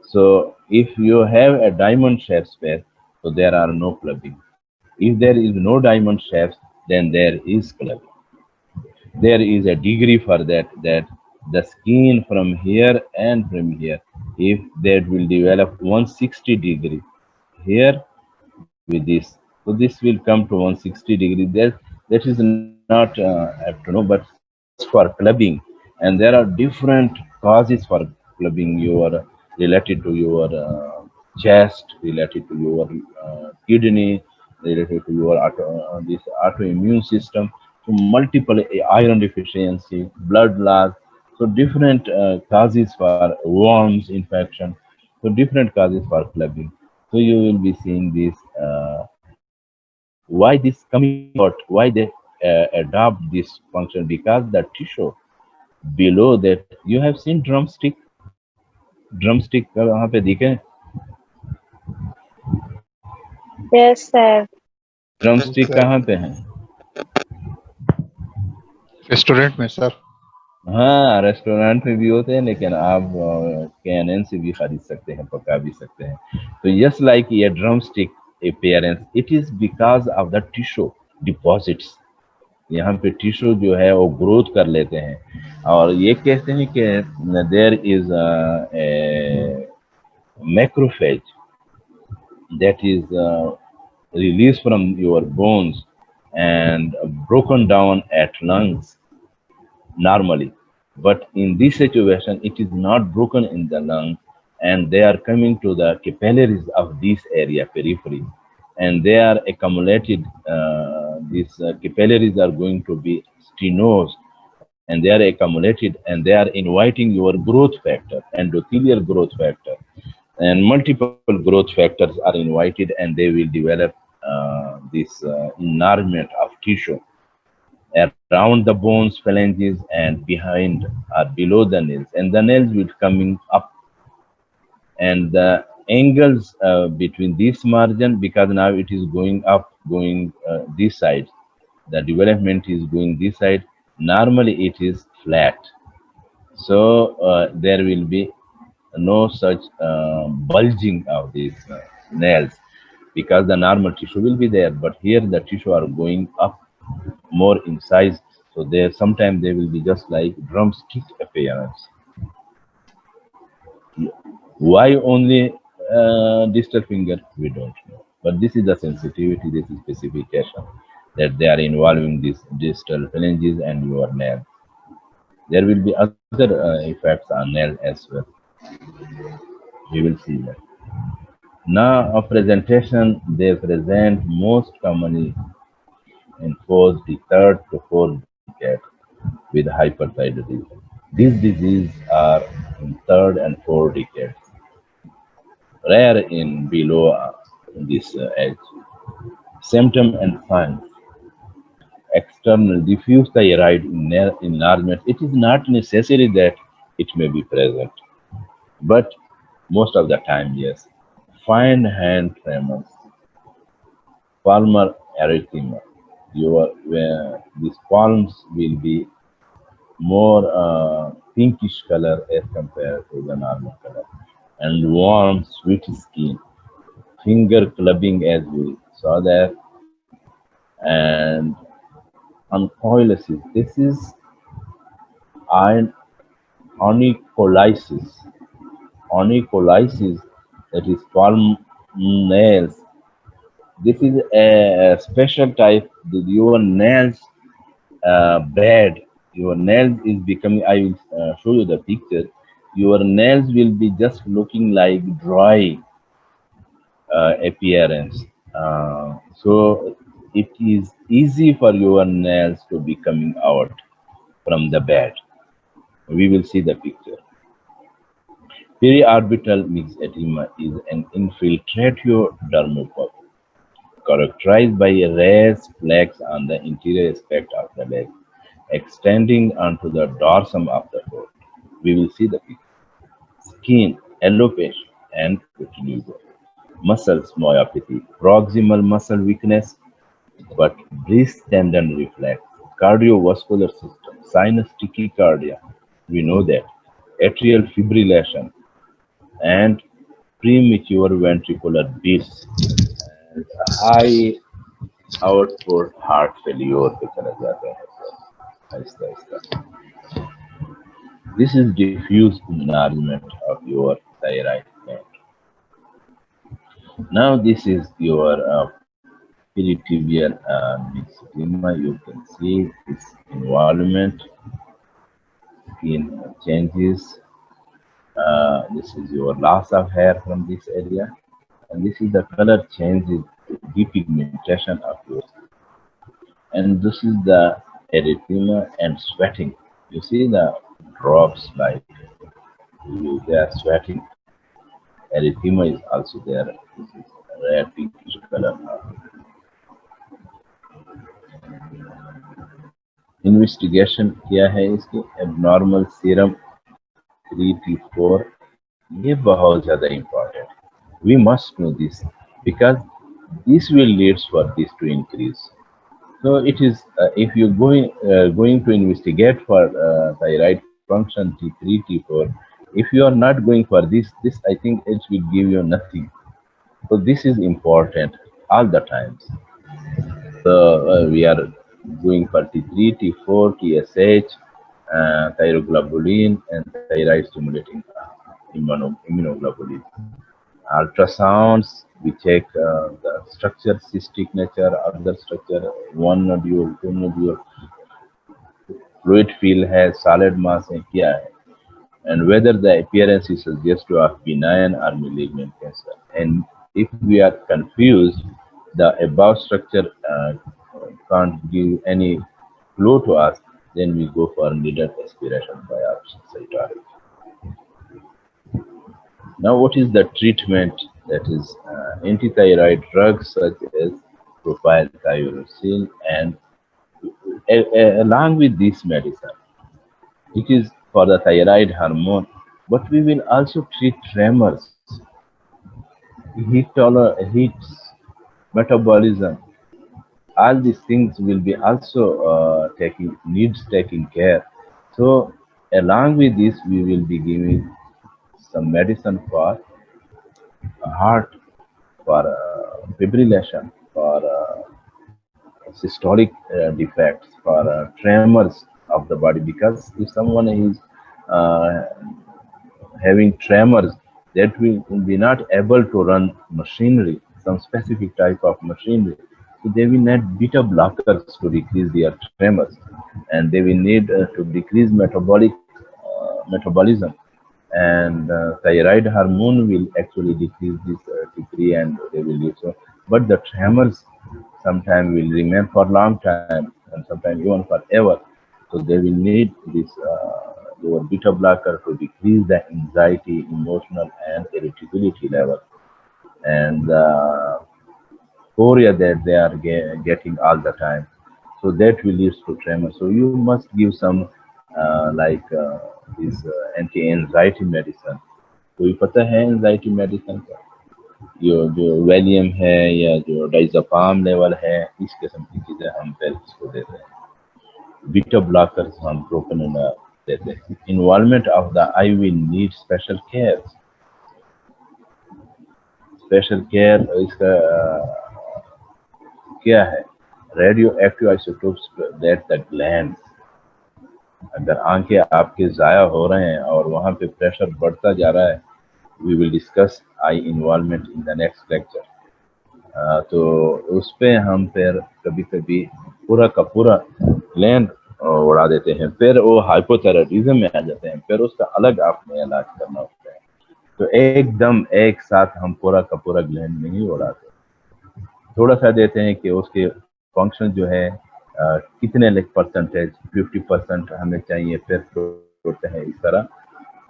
So if you have a diamond shape space, so there are no clubbing. If there is no diamond shapes, then there is clubbing. There is a degree for that, that the skin from here and from here, if that will develop 160 degree here with this, so this will come to 160 degree. That is not I have to know, but just for clubbing. And there are different causes for clubbing your related to your chest, related to your kidney, related to your this autoimmune system, so multiple iron deficiency, blood loss, so different causes for worms infection, so different causes for clubbing. So you will be seeing this. Why this coming out? Why they adopt this function? Because the tissue below that, you have seen drumstick. Drumstick वहां पे दिखे? Yes, sir. Yes, drumstick sir. कहाँ पे है? Restaurant में sir. हाँ, restaurant में भी होते हैं, लेकिन आप KNN से भी खरीद सकते हैं, पका भी सकते हैं। तो यस, लाइक ये drumstick appearance, it is because of the tissue deposits. यहाँ पे टिश्यू जो है वो ग्रोथ कर लेते हैं, और ये कहते हैं कि there is macrophage that is released from your bones and broken down at lungs normally. But in this situation, it is not broken in the lungs, and they are coming to the capillaries of this area, periphery, and they are accumulated. These capillaries are going to be stenosed, and they are accumulated, and they are inviting your growth factor, endothelial growth factor, and multiple growth factors are invited, and they will develop this enlargement of tissue around the bones, phalanges, and behind or below the nails, and the nails will coming up, and the angles between this margin, because now it is going up, going this side, the development is going this side. Normally it is flat, so there will be no such bulging of these nails, because the normal tissue will be there, but here the tissue are going up more in size, so there sometimes they will be just like drumstick appearance. Why only distal finger, we don't know, but this is the sensitivity, this is specification, that they are involving these distal phalanges and your nail. There will be other effects on nail as well, we will see that. Now, a presentation, they present most commonly in first, the third to fourth decade with hyperthyroidism. These diseases are in third and fourth decades, rare in below this age. Symptom and signs: external diffuse thyroid enlargement. It is not necessary that it may be present, but most of the time, yes. Fine hand tremors, palmar erythema. Your these palms will be more pinkish color as compared to the normal color, and warm, sweet skin, finger clubbing as we saw there, and oncolysis. This is iron onycholysis. Onycholysis, that is palm nails. This is a special type. Your nails bad. Your nails is becoming. I will show you the picture. Your nails will be just looking like dry appearance. So it is easy for your nails to be coming out from the bed. We will see the picture. Periorbital myxedema is an infiltratio dermopathy characterized by raised plaques on the interior aspect of the leg, extending onto the dorsum of the foot. We will see the picture. Skin, alopecia, and vitiligo. Muscles, myopathy, proximal muscle weakness, but brisk tendon reflex. Cardiovascular system, sinus tachycardia, we know that. Atrial fibrillation, and premature ventricular beats, and high output heart failure पे चला जाता है sir, Aahista Aahista. This is diffuse enlargement of your thyroid gland. Now this is your peritibial myxedema. You can see its involvement, skin changes. This is your loss of hair from this area. and this is the color changes, depigmentation of your skin. And this is the erythema and sweating. You see the drops like they are sweating. Erythema is also there. This is red pinkish color. Investigation किया है इसके abnormal serum 3T4 ये बहुत ज़्यादा important. We must know this because this will lead for this to increase. So it is if you're going to investigate for thyroid function T3 T4, if you are not going for this I think it will give you nothing. So this is important all the times. So we are going for T3, T4, TSH, thyroglobulin, and thyroid stimulating immunoglobulin. Ultrasounds, we check the structure, cystic nature, other structure, one nodule, two nodule, fluid field has solid mass है क्या है, and whether the appearance is suggestive of benign or malignant cancer. And if we are confused, the above structure can't give any clue to us, then we go for needle aspiration biopsy cytology. Now, what is the treatment? That is anti-thyroid drugs such as propyl thyroxine, and along with this medicine, it is for the thyroid hormone, but we will also treat tremors, heat metabolism. All these things will be also taking care. So along with this, we will be giving some medicine for heart, for fibrillation, for systolic defects, for tremors of the body. Because if someone is uh, having tremors, that will be not able to run machinery, some specific type of machinery. So they will need beta blockers to decrease their tremors, and they will need to decrease metabolism. And thyroid hormone will actually decrease this T3, and they will do so. But the tremors sometimes will remain for a long time, and sometimes even forever. So they will need this your beta blocker to decrease the anxiety, emotional, and irritability level, and chorea that they are getting all the time. So that will lead to tremor. So you must give some like this anti-anxiety medicine. तो ये पता है anxiety medicine का जो Valium है या जो डाइज़ापाम level है, इस किस्म की चीज़ें हम पेरेंट्स को देते हैं. बीटा ब्लॉकर्स हम प्रोपेनोन देते हैं. Involvement of the I will need special care. Special care इसका क्या है? Radio active isotopes that the gland. अगर आंखें आपके ज़ाया हो रहे हैं और वहाँ पे प्रेशर बढ़ता जा रहा है, we will discuss eye involvement in the next lecture. तो उस पे हम फिर कभी कभी पूरा का पूरा ग्लैंड उड़ा देते हैं, फिर वो हाइपोथायराइडिज्म में आ जाते हैं, फिर उसका अलग आपने इलाज करना होता है. तो एकदम एक साथ हम पूरा का पूरा ग्लैंड नहीं उड़ाते, थोड़ा सा देते हैं कि उसके फंक्शन जो है कितने परसेंटेज, 50% हमें चाहिए, फिर छोड़ते हैं. इस तरह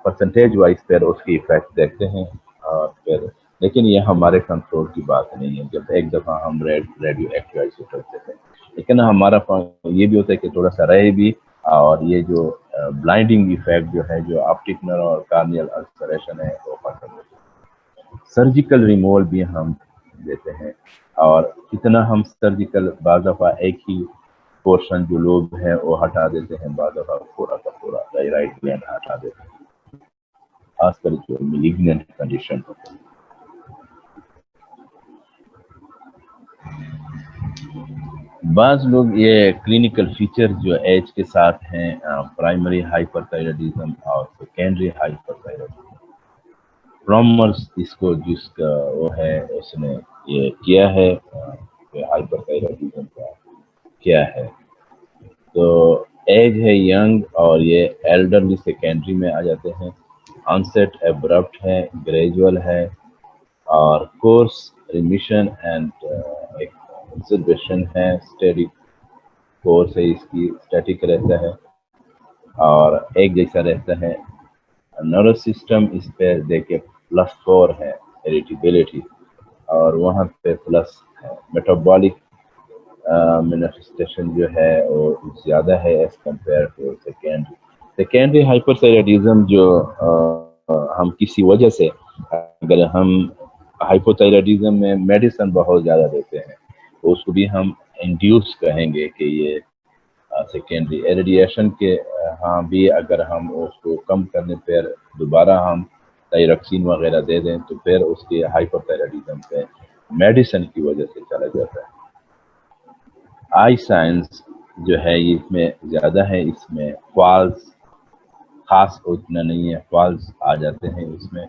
परसेंटेज वाइज फिर उसकी इफेक्ट देखते हैं. और फिर लेकिन ये हमारे कंट्रोल की बात नहीं है. जब एक दफ़ा हम रेडियो एक्टिव आइसोटोप देते हैं, लेकिन हमारा ये भी होता है कि थोड़ा सा रहे भी, और ये जो ब्लाइंडिंग इफेक्ट जो है, जो ऑप्टिक नर्व और कार्नियल अल्सरेशन है, वो खत्म हो जाए. सर्जिकल रिमूवल भी हम देते हैं, और कितना हम सर्जिकल बाज़ दफ़ा एक ही पोर्शन जो लोब है वो हटा देते हैं, बाज़ दफ़ा पूरा का पूरा थायराइड ग्लैंड हटा देते हैं, खासकर जो मैलिग्नेंट कंडीशन होते हैं. बाज़ लोग ये क्लिनिकल फीचर जो एज के साथ हैं, प्राइमरी हाइपरथायराइडिज्म और सेकेंडरी हाइपरथायराइडिज्म, प्रॉमर्स इसको जिसका वो है उसने ये किया है हाइपरथायराइडिज्म का क्या है. तो एज है यंग, और ये एल्डरली सेकेंडरी में आ जाते हैं. ऑनसेट एब्रप्ट है, ग्रेजुअल है, اور کورس ریمیشن اینڈ ایک observation ہے، اسٹیڈی کورس ہے، اس کی اسٹیٹک رہتا ہے اور ایک جیسا رہتا ہے. نروس سسٹم اس پہ دیکھے +4 ہے اریٹیبلٹی، اور وہاں پہ پلس ہے میٹابولک مینیفیسٹیشن جو ہے وہ زیادہ ہے as compare to secondary hyperthyroidism جو ہم کسی وجہ سے، اگر ہم ہائپوتھائرائڈزم میں میڈیسن بہت زیادہ دیتے ہیں تو اس کو بھی ہم انڈیوس کہیں گے کہ یہ سیکنڈری ایریڈیشن کے. ہاں بھی اگر ہم اس کو کم کرنے پر دوبارہ ہم تائرکسین وغیرہ دے دیں تو پھر اس کے ہائپر تائرائڈزم پہ میڈیسن کی وجہ سے چلا جاتا ہے. آئی سائنس جو ہے اس میں زیادہ ہے، اس میں فالس خاص اتنا نہیں ہے، فالس آ جاتے ہیں اس میں.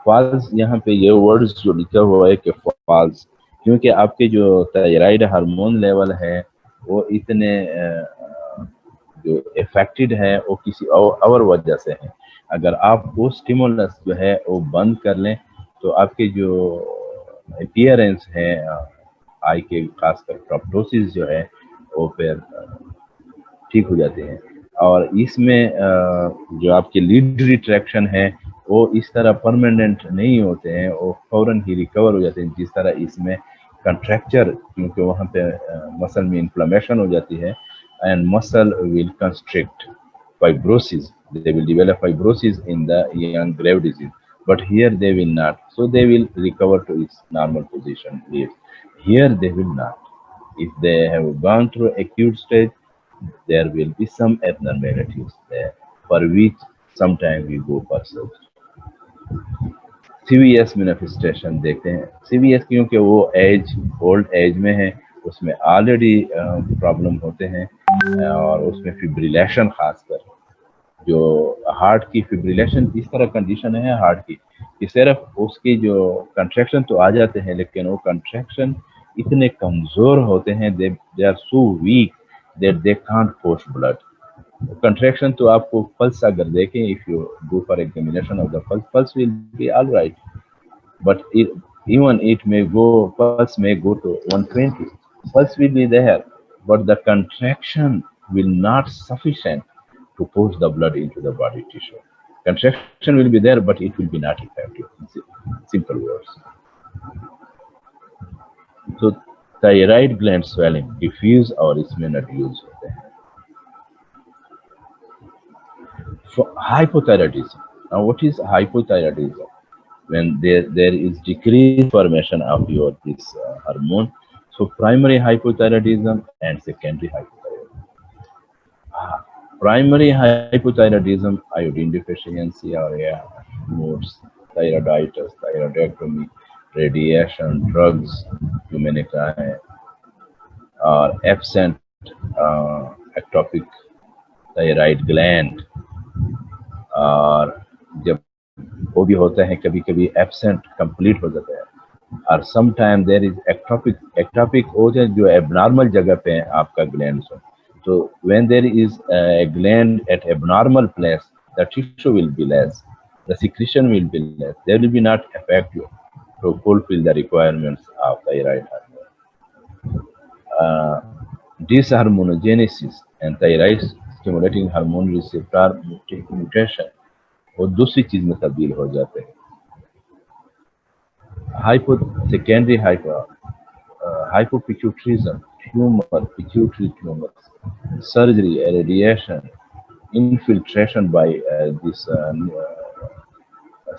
فالس یہاں پہ یہ ورڈز جو لکھا ہوا ہے کہ فالس، کیونکہ آپ کے جو تائرائڈ ہارمون لیول ہے وہ اتنے جو افیکٹڈ ہے وہ کسی اور وجہ سے ہے. اگر آپ وہ اسٹیمولس جو ہے وہ بند کر لیں تو آپ کے جو اپیئرنس ہے آئی کے، خاص کر پروپٹوسس جو ہے وہ پھر ٹھیک ہو جاتے ہیں. اور اس میں جو آپ کے لیڈ ریٹریکشن ہے وہ اس طرح پرماننٹ نہیں ہوتے ہیں، وہ فوراً ہی ریکور ہو جاتے ہیں. جس طرح اس میں کنٹریکچر، کیونکہ وہاں پہ مسل میں انفلمیشن ہو جاتی ہے اینڈ مسل ول construct fibrosis. They will develop fibrosis in the young grave disease, but here they will not. So they will recover to its normal position. Here they will not. If they have gone through acute stage, there will be some abnormalities there, for which sometimes we go for surgery. C V S manifestation دیکھتے ہیں. سی V S کیونکہ وہ age old age میں ہے، اس میں already problem ہوتے ہیں، اور اس میں فبریلیشن، خاص کر جو ہارٹ کی فبریلیشن اس طرح کنڈیشن ہے ہارٹ کی کہ صرف اس کی جو کنٹریکشن تو آ جاتے ہیں لیکن وہ کنٹریکشن اتنے کمزور ہوتے ہیں، they are so weak that they can't push blood. Contraction تو آپ کو پلس اگر دیکھیں، if you go for examination of the pulse will be all right, but even it may go, pulse may go to 120, pulse will be there, but the contraction will not sufficient to push the blood into the body tissue. Contraction will be there, but it will be not effective. Simple words. So thyroid gland swelling, diffuse اور اس میں reduce ہوتے ہیں. Hypothyroidism. Now, what is hypothyroidism? When there is decreased formation of your this hormone. So primary hypothyroidism and secondary hypothyroidism. Primary hypothyroidism, iodine deficiency or modes, thyroiditis, thyroidectomy, radiation, drugs, जो मैंने कहा है, और absent ectopic thyroid gland, اور جب وہ بھی ہوتا ہے کبھی کبھی ایبسینٹ کمپلیٹ ہو جاتا ہے، اور سم ٹائم دیر از ایکٹاپک ہو جائے جو ایب نارمل جگہ پہ ہے آپ کا گلینڈ. تو when there is a gland at abnormal place the tissue will be less, the secretion will be less, they will be not effective to fulfill the requirements of thyroid hormone. Dysharmonogenesis and thyroid stimulating hormone receptor mutation وہ دوسری چیز میں تبدیل ہو جاتے ہیں. Secondary hypopituitarism, tumor, pituitary tumors, surgery, radiation, infiltration by this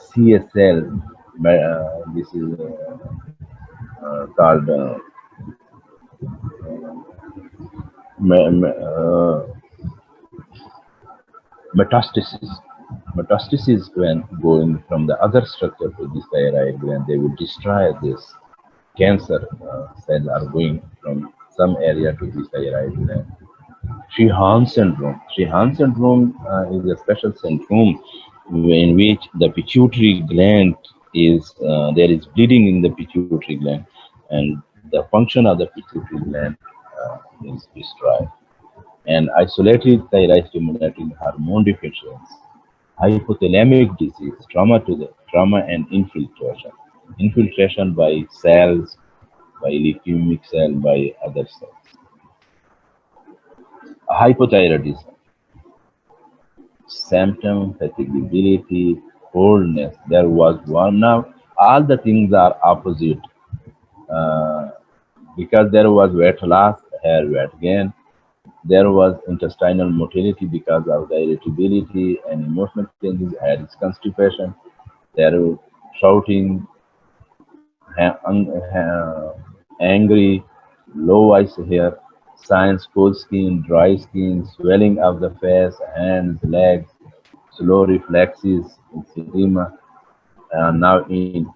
CSL, this is called metastasis. Metastasis, when going from the other structure to this thyroid gland, they will destroy this cancer cells are going from some area to this thyroid gland. Sheehan syndrome. Sheehan syndrome is a special syndrome in which the pituitary gland is, there is bleeding in the pituitary gland and the function of the pituitary gland is destroyed. And isolated thyroid stimulating hormone deficiency, hypothalamic disease, trauma and infiltration. infiltration by cells, by leukemic cell, by other cells. Hypothyroidism, symptom, fatigability, coldness. There was one. Now all the things are opposite uh, because there was weight loss, hair weight gain. There was intestinal motility because of the irritability and emotional changes, had constipation. There was shouting, angry, low voice hair, signs, cold skin, dry skin, swelling of the face, hands, legs, slow reflexes, edema, and now in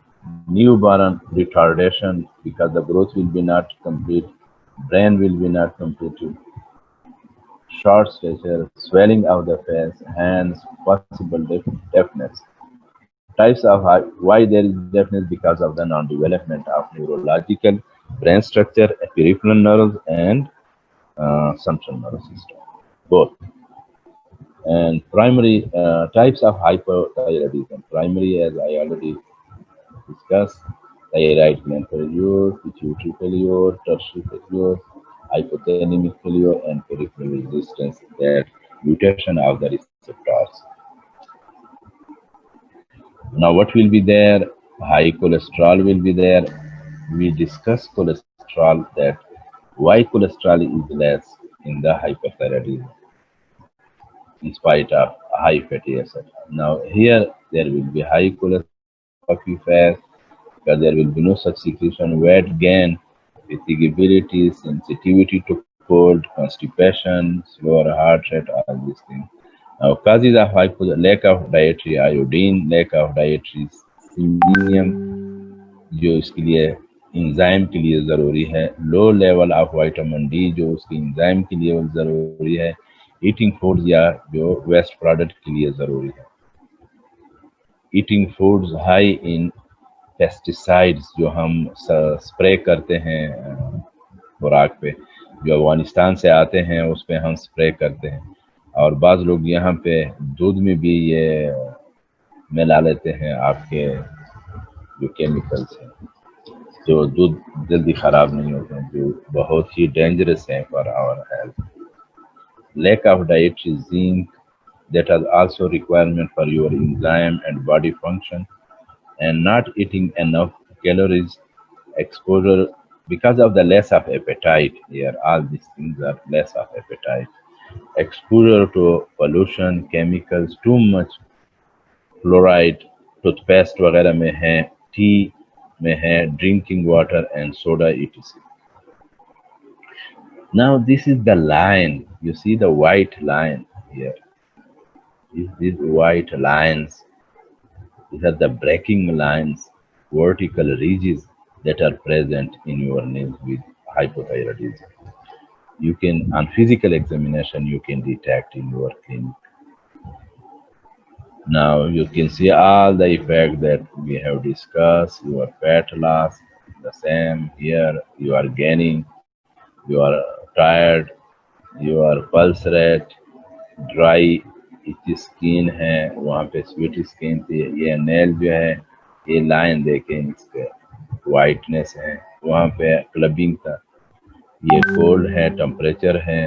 newborn retardation because the growth will be not complete, brain will be not completed, short stature, swelling of the face, hands, possible deafness. Types of why there is deafness because of the non-development of neurological brain structure, peripheral nerves, and central nervous system, both. And primary types of hypothyroidism. Primary, as I already discussed, thyroid gland failure, pituitary failure, tertiary failure, hypothalamic failure, and peripheral resistance, that mutation of the receptors. Now, what will be there? High cholesterol will be there. We discuss cholesterol, that why cholesterol is less in the hyperthyroidism in spite of high fatty acid. Now, here there will be high cholesterol, puffy fast, because there will be no such secretion, weight gain, fatigability, sensitivity to cold, constipation, slower heart rate, all these things. Now, causes of lack of dietary iodine, lack of dietary selenium, जो इसके लिए enzyme के लिए ज़रूरी है, low level of vitamin D जो उसकी enzyme के लिए ज़रूरी है, ईटिंग फूड्स या जो वेस्ट प्रोडक्ट के लिए ज़रूरी है, eating foods high in pesticides जो हम स्प्रे करते हैं खुराक पे, जो अफगानिस्तान से आते हैं उस पर हम स्प्रे करते हैं, और बाज़ लोग यहाँ पे दूध में भी ये मिला लेते हैं आपके जो केमिकल्स हैं, जो दूध जल्दी ख़राब नहीं होते हैं, जो बहुत ही डेंजरस हैं for our health. Lack of dietary zinc, that is also requirement for your enzyme and body function, and not eating enough calories, exposure because of the less of appetite here. All these things are less of appetite. Exposure to pollution, chemicals, too much fluoride, toothpaste वगैरह में है, tea में है, drinking water and soda etc. Now this is the line. You see the white line here. These white lines, these are the breaking lines, vertical ridges that are present in your nails with hypothyroidism. You can, on physical examination, you can detect in your clinic. Now you can see all the effects that we have discussed. Your fat loss, the same here. You are gaining. You are tired. Your pulse rate, dry इतनी skin है, वहाँ पे sweet skin थी, ये nail जो है, ये line देखें, इस पे वाइटनेस है, वहाँ पे क्लबिंग था, ये कोल्ड है, टेम्परेचर है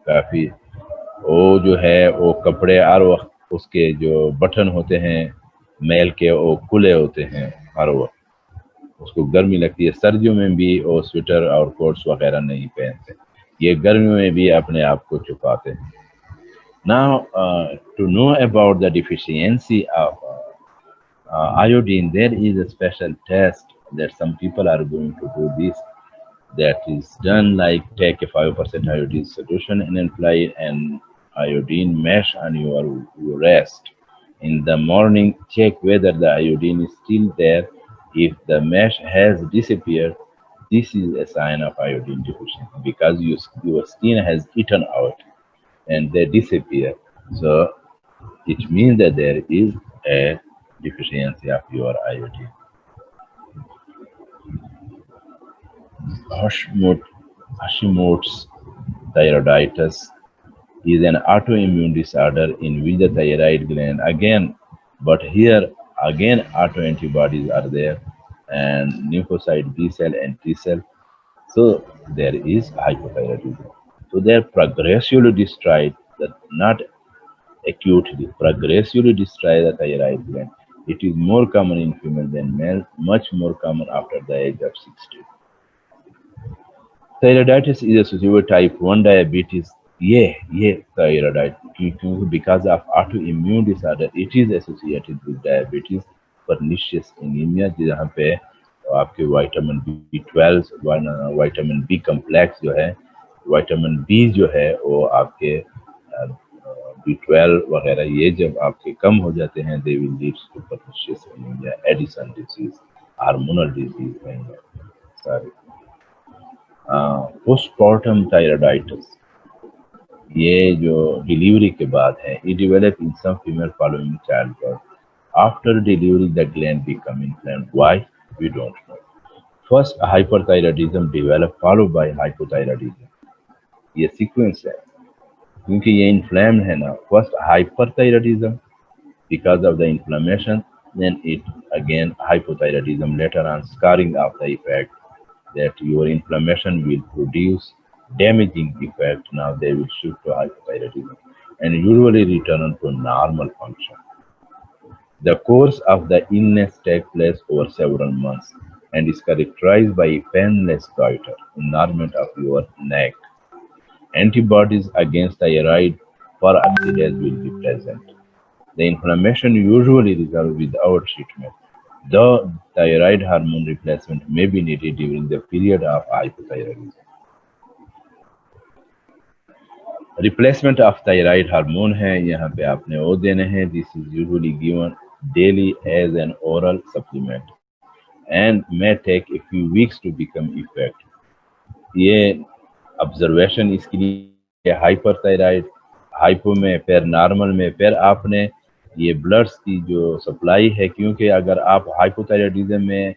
काफ़ी, वो जो है वो कपड़े और वो उसके जो बटन होते हैं मेल के वो खुले होते हैं हर वक्त, उसको गर्मी लगती है, सर्दियों में भी वो स्वेटर और कोट्स वगैरह नहीं पहनते, ये गर्मियों में भी अपने आप को छुपाते हैं. Now, to know about the deficiency of iodine, there is a special test that some people are going to do this. That is done like take a 5% iodine solution and apply an iodine mesh on your wrist. In the morning, check whether the iodine is still there. If the mesh has disappeared, this is a sign of iodine deficiency because your skin has eaten out and they disappear. So it means that there is a deficiency of your iodine. Hashimoto's thyroiditis is an autoimmune disorder in which the thyroid gland again, but here again autoantibodies are there. and lymphocyte B cell and T cell. So there is hypothyroidism. So they are progressively destroyed, that not acutely, progressively destroy the thyroid gland. It is more common in female than male, much more common after the age of 60. Thyroiditis is associated with type 1 diabetes. ये thyroid क्योंकि because of autoimmune disorder it is associated with diabetes, pernicious anemia जहाँ पे आपके vitamin B12 vitamin B complex जो है vitamin B जो है वो आपके B12 वगैरह ये जब आपके कम हो जाते हैं they will lead to pernicious anemia, Addison disease, hormonal disease and sorry postpartum thyroiditis. ये जो डिलीवरी के बाद है, it develop in some female following childbirth. After delivery, the gland become inflamed. Why? We don't know. First, hyperthyroidism develop followed by hypothyroidism. ये sequence है क्योंकि ये inflamed है ना. First hyperthyroidism because of the inflammation, then it again hypothyroidism later on scarring of the effect that your inflammation will produce damaging effect. Now they will shift to hypothyroidism and usually return to normal function. The course of the illness takes place over several months and is characterized by painless goiter, enlargement of your neck. Antibodies against thyroid for oxidase will be present. The inflammation usually resolves without treatment, though thyroid hormone replacement may be needed during the period of hypothyroidism. Replacement of thyroid hormone है यहाँ पे आपने वो देने हैं. This is usually given daily as an oral supplement and may take a few weeks to become effective. ये observation इसके लिए हाइपरथायराइड हाइपो में फिर नॉर्मल में फिर आपने ये ब्लड्स की जो सप्लाई है क्योंकि अगर आप हाइपोथायराइडिज्म में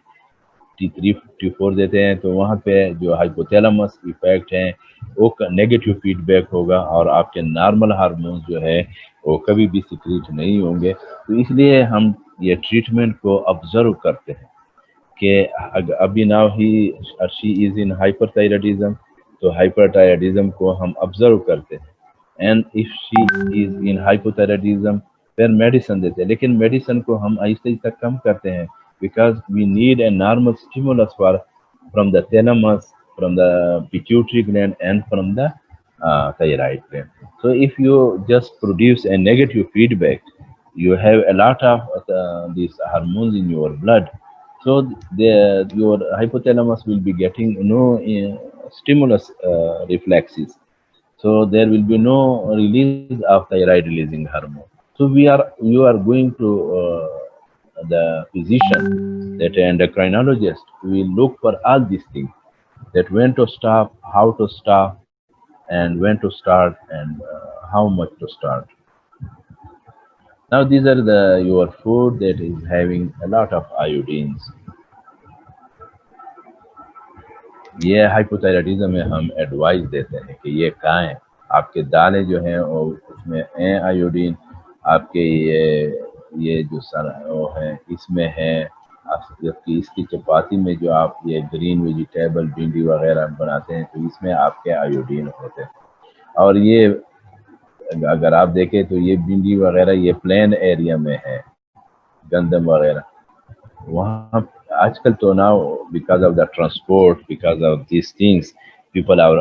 T3 T4 देते हैं तो वहाँ पे जो हाइपोथैलेमस इफेक्ट है वो नेगेटिव फीडबैक होगा और आपके नॉर्मल हार्मोन्स जो है वो कभी भी सिक्रीट नहीं होंगे. तो इसलिए हम ये ट्रीटमेंट को ऑब्जर्व करते हैं कि अभी now he she is in hyperthyroidism, तो हाइपरथायराइडिज्म को हम ऑब्जर्व करते हैं and if she is in hypothyroidism फिर मेडिसिन देते हैं. लेकिन मेडिसिन को हम आहिस्ता आहिस्ता कम करते हैं because we need a normal stimulus from the thalamus, from the pituitary gland and from the thyroid gland. So if you just produce a negative feedback, you have a lot of these hormones in your blood. So your hypothalamus will be getting no stimulus reflexes. So there will be no release of thyroid releasing hormone. So you are going to the physician, that endocrinologist will look for all these things, that when to stop, how to stop, and when to start, and how much to start. Now these are your food that is having a lot of iodines. ये hypothyroidism में हम advice देते हैं कि ये खाएं. आपके दालें जो हैं उसमें हैं आयोडीन, आपके ये जो वो है इसमें है, जबकि इसकी चपाती में जो आप ये ग्रीन वेजिटेबल भिंडी वगैरह बनाते हैं तो इसमें आपके आयोडीन होते हैं. और ये अगर आप देखें तो ये भिंडी वगैरह ये प्लेन एरिया में है, गंदम वगैरह वहाँ आजकल तो now because of the transport, because of this things people are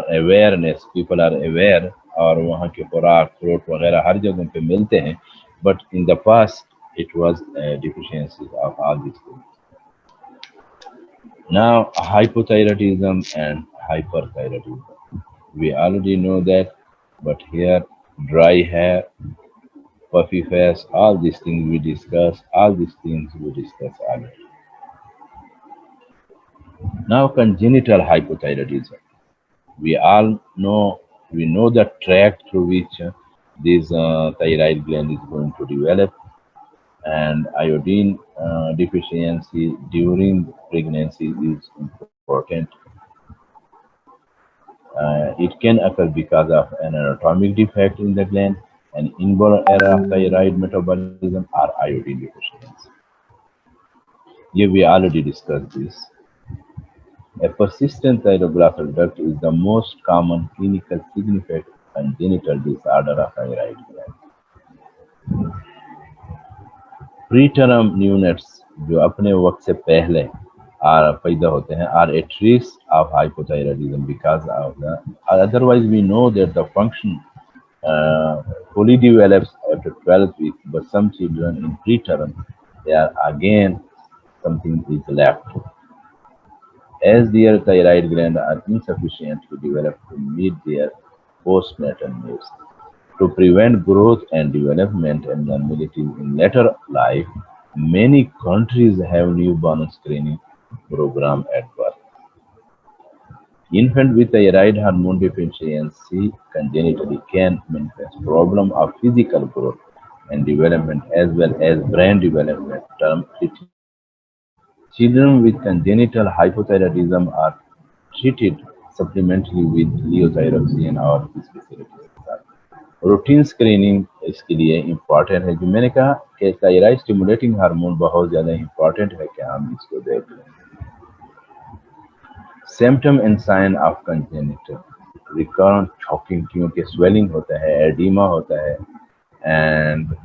aware और वहाँ के खुराक फ्रूट वगैरह हर जगह पे मिलते हैं. But in the past it was a deficiency of all these things. Now hypothyroidism and hyperthyroidism, we already know that, but here dry hair, puffy face, all these things we discuss already. Now congenital hypothyroidism, we know the track through which this thyroid gland is going to develop, and iodine deficiency during pregnancy is important. It can occur because of an anatomic defect in the gland, an inborn error of thyroid metabolism, or iodine deficiency. We already discussed this. A persistent thyroglossal duct is the most common clinical significant congenital disorder of thyroid gland. Preterm neonates जो अपने वक्त से पहले पैदा होते हैं are at risk of hypothyroidism because of the otherwise we know that the function fully develops after 12 weeks, but some children in preterm they are again something is left as their thyroid gland are insufficient to develop to meet their postnatal needs. To prevent growth and development abnormalities in later life, many countries have newborn screening program at birth. Infant with thyroid hormone deficiency congenitally can manifest problem of physical growth and development as well as brain development term treated. Children with congenital hypothyroidism are treated supplementally with levothyroxine और specialties के साथ. Routine screening इसके लिए important है. जो मैंने कहा कि थायराइड स्टिमुलेटिंग हार्मोन बहुत ज़्यादा इम्पॉर्टेंट है कि हम इसको देख लें. Symptom and sign of congenital recurrent choking, क्योंकि स्वेलिंग होता है, एडिमा होता है एंड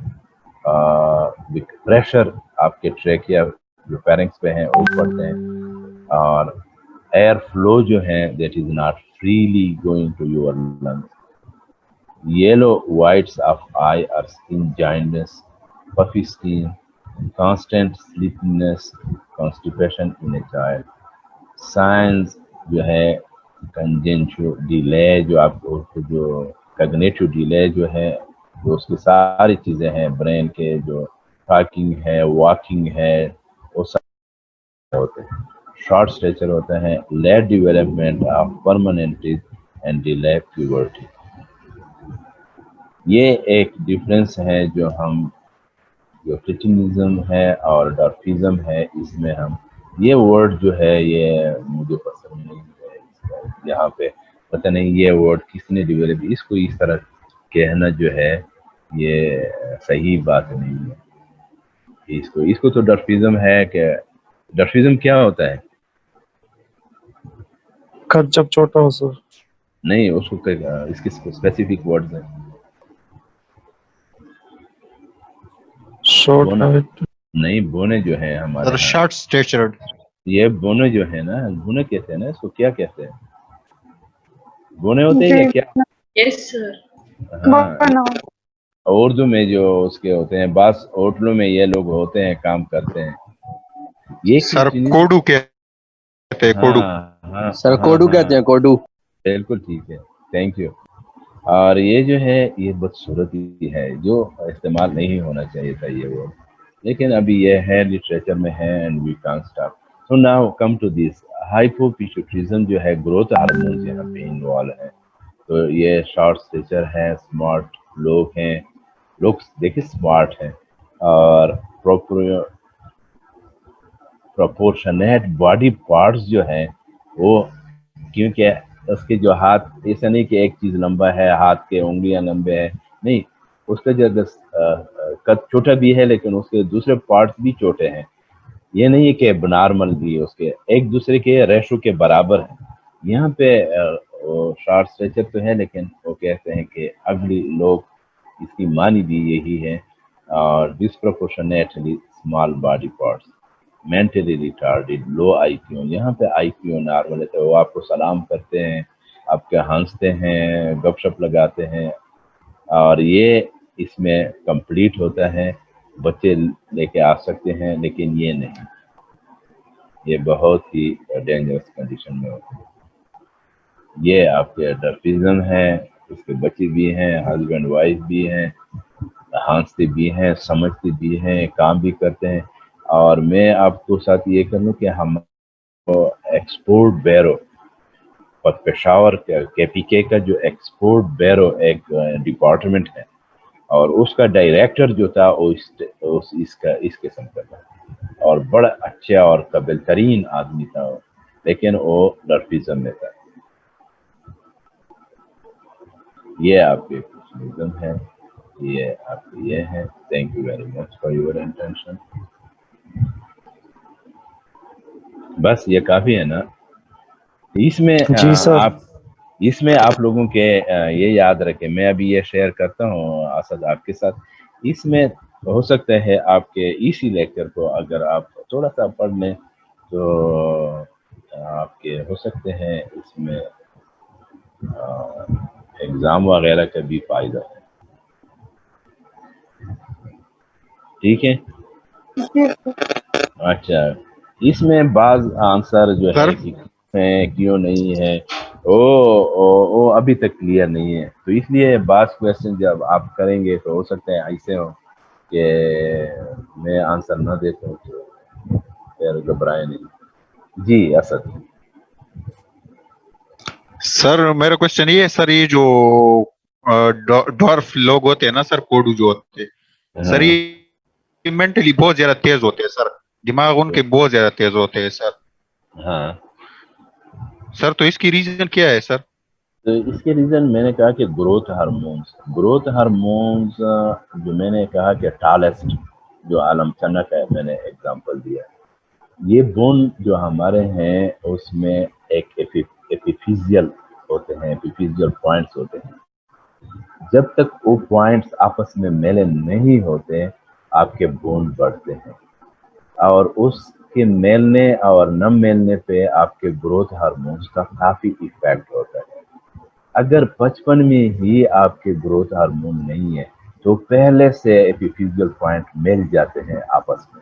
प्रेशर आपके ट्रेकिया जो फेरिंक्स पे हैं वो पड़ते हैं और एयर फ्लो जो है that is not freely going to your lungs. Yellow whites of eye or skin jaundice, puffy skin, constant sleepiness, constipation in a child. Signs जो है congenital delay, जो आपको जो cognitive delay जो है, जो उसकी सारी चीज़ें हैं ब्रेन के, जो टॉकिंग है, वॉकिंग है, वो सारे होते हैं. शॉर्ट स्टेचर होता है, late development of permanent teeth and delay puberty. ये एक डिफरेंस है जो हम जो क्रिटिनिज्म है और डॉर्फिज्म है, इसमें हम ये वर्ड जो है ये मुझे पसंद नहीं है. यहाँ पे पता नहीं ये वर्ड किसने डेवलप, इसको इस तरह कहना जो है ये सही बात नहीं है. इसको तो डॉर्फिज्म है. कि डॉर्फिज्म क्या होता है? कद जब छोटा हो सर. नहीं, उसको इसके स्पेसिफिक वर्ड्स हैं. शॉर्ट हाइट नहीं, बोने जो है हमारे Sir, short statured. ये बोने जो है ना, बोने कहते हैं ना, इसको क्या कहते हैं? बोने होते हैं या क्या? Yes sir. हाँ, उर्दू में जो उसके होते हैं, बास होटलों में ये लोग होते हैं, काम करते हैं. ये Sir, कोडू कहते हैं, कोडू. हाँ, सर कोडू कहते हैं, कोडू. बिल्कुल ठीक है, थैंक यू. और ये जो है ये बदसूरती है जो इस्तेमाल नहीं होना चाहिए था ये वो, लेकिन अभी ये है, लिटरेचर में है and we can't stop. So now come to this hypopituitarism जो है, ग्रोथ हार्मोन यहाँ पे इन्वॉल्व है. तो ये शॉर्ट स्टेचर है, स्मार्ट लोग हैं, लोग देखिए स्मार्ट हैं और प्रोपोर्शनेट बॉडी पार्ट्स जो हैं वो, क्योंकि उसके जो हाथ, ऐसा नहीं कि एक चीज लंबा है, हाथ के उंगलियां लंबे हैं, नहीं, उसका जो कद छोटा भी है लेकिन उसके दूसरे पार्ट्स भी छोटे हैं. ये नहीं है कि नॉर्मल भी, उसके एक दूसरे के रेशो के बराबर है. यहाँ पे शॉर्ट स्ट्रेचर तो है लेकिन वो कहते हैं कि अगली लोग, इसकी मानी भी यही है. और disproportionately small body parts, mentally retarded, low IQ. यहाँ पे आईक्यू नॉर्मल है तो वो आपको सलाम करते हैं, आपके हंसते हैं, गपशप लगाते हैं और ये इसमें कंप्लीट होता है. बच्चे लेके आ सकते हैं लेकिन ये नहीं, ये बहुत ही डेंजरस कंडीशन में होते हैं. ये आपके डर्फिज्म है, उसके बच्चे भी हैं, हस्बैंड वाइफ भी हैं, हंसते भी हैं, समझते भी हैं, काम भी करते हैं. और मैं आपको साथ ये कर लूँ कि हम एक्सपोर्ट बैरो और पेशावर केपीके का जो एक्सपोर्ट बैरो एक डिपार्टमेंट है और उसका डायरेक्टर जो था वो इस किस्म का था और बड़ा अच्छा और काबिल तरीन आदमी था, लेकिन वो डर्फिज्म में था. ये आपके कुछ है, ये आपके ये है. Thank you very much for your attention. بس یہ کافی ہے نا. اس میں جی سر. آپ لوگوں کے یہ یاد رکھیں, میں ابھی یہ شیئر کرتا ہوں اسد آپ کے ساتھ. اس میں ہو سکتا ہے آپ کے اسی لیکچر کو اگر آپ تھوڑا سا پڑھ لیں تو آپ کے ہو سکتے ہیں اس میں ایگزام وغیرہ کا بھی فائدہ ہے. ٹھیک ہے. اچھا, اس میں بعض آنسر جو سر ہے کہ کیوں نہیں ہے وہ ابھی تک کلیئر نہیں ہے, تو اس لیے بعض کویسچن جب آپ کریں گے تو ہو سکتا ہے ایسے ہو کہ میں آنسر نہ دے پاؤں, تو پھر گھبرائے نہیں. جی اسد. سر میرا کوشچن یہ ہے سر, یہ جو ڈورف لوگ ہوتے ہیں نا سر, کوڈو جو ہوتے ہیں سر, ہاں یہ مینٹلی بہت زیادہ تیز ہوتے ہیں سر, دماغ ان کے بہت زیادہ تیز ہوتے ہیں سر. ہاں, سر تو اس کی ریزن کیا ہے سر؟ تو اس کے ریزن میں نے کہا کہ گروتھ ہارمونز جو میں نے کہا کہ ٹالسٹ جو عالم چنک ہے, میں نے ایگزامپل دیا. یہ بون جو ہمارے ہیں اس میں ایک ایپیفیزیل ہوتے ہیں, ایپیفیزیل پوائنٹس ہوتے ہیں. جب تک وہ پوائنٹس آپس میں میلے نہیں ہوتے آپ کے بون بڑھتے ہیں, اور اس کے میلنے اور نہ میلنے پہ آپ کے گروتھ ہارمونز کا کافی ایفیکٹ ہوتا ہے. اگر بچپن میں ہی آپ کے گروتھ ہارمون نہیں ہے تو پہلے سے ایپیفیزیل پوائنٹ مل جاتے ہیں آپس میں.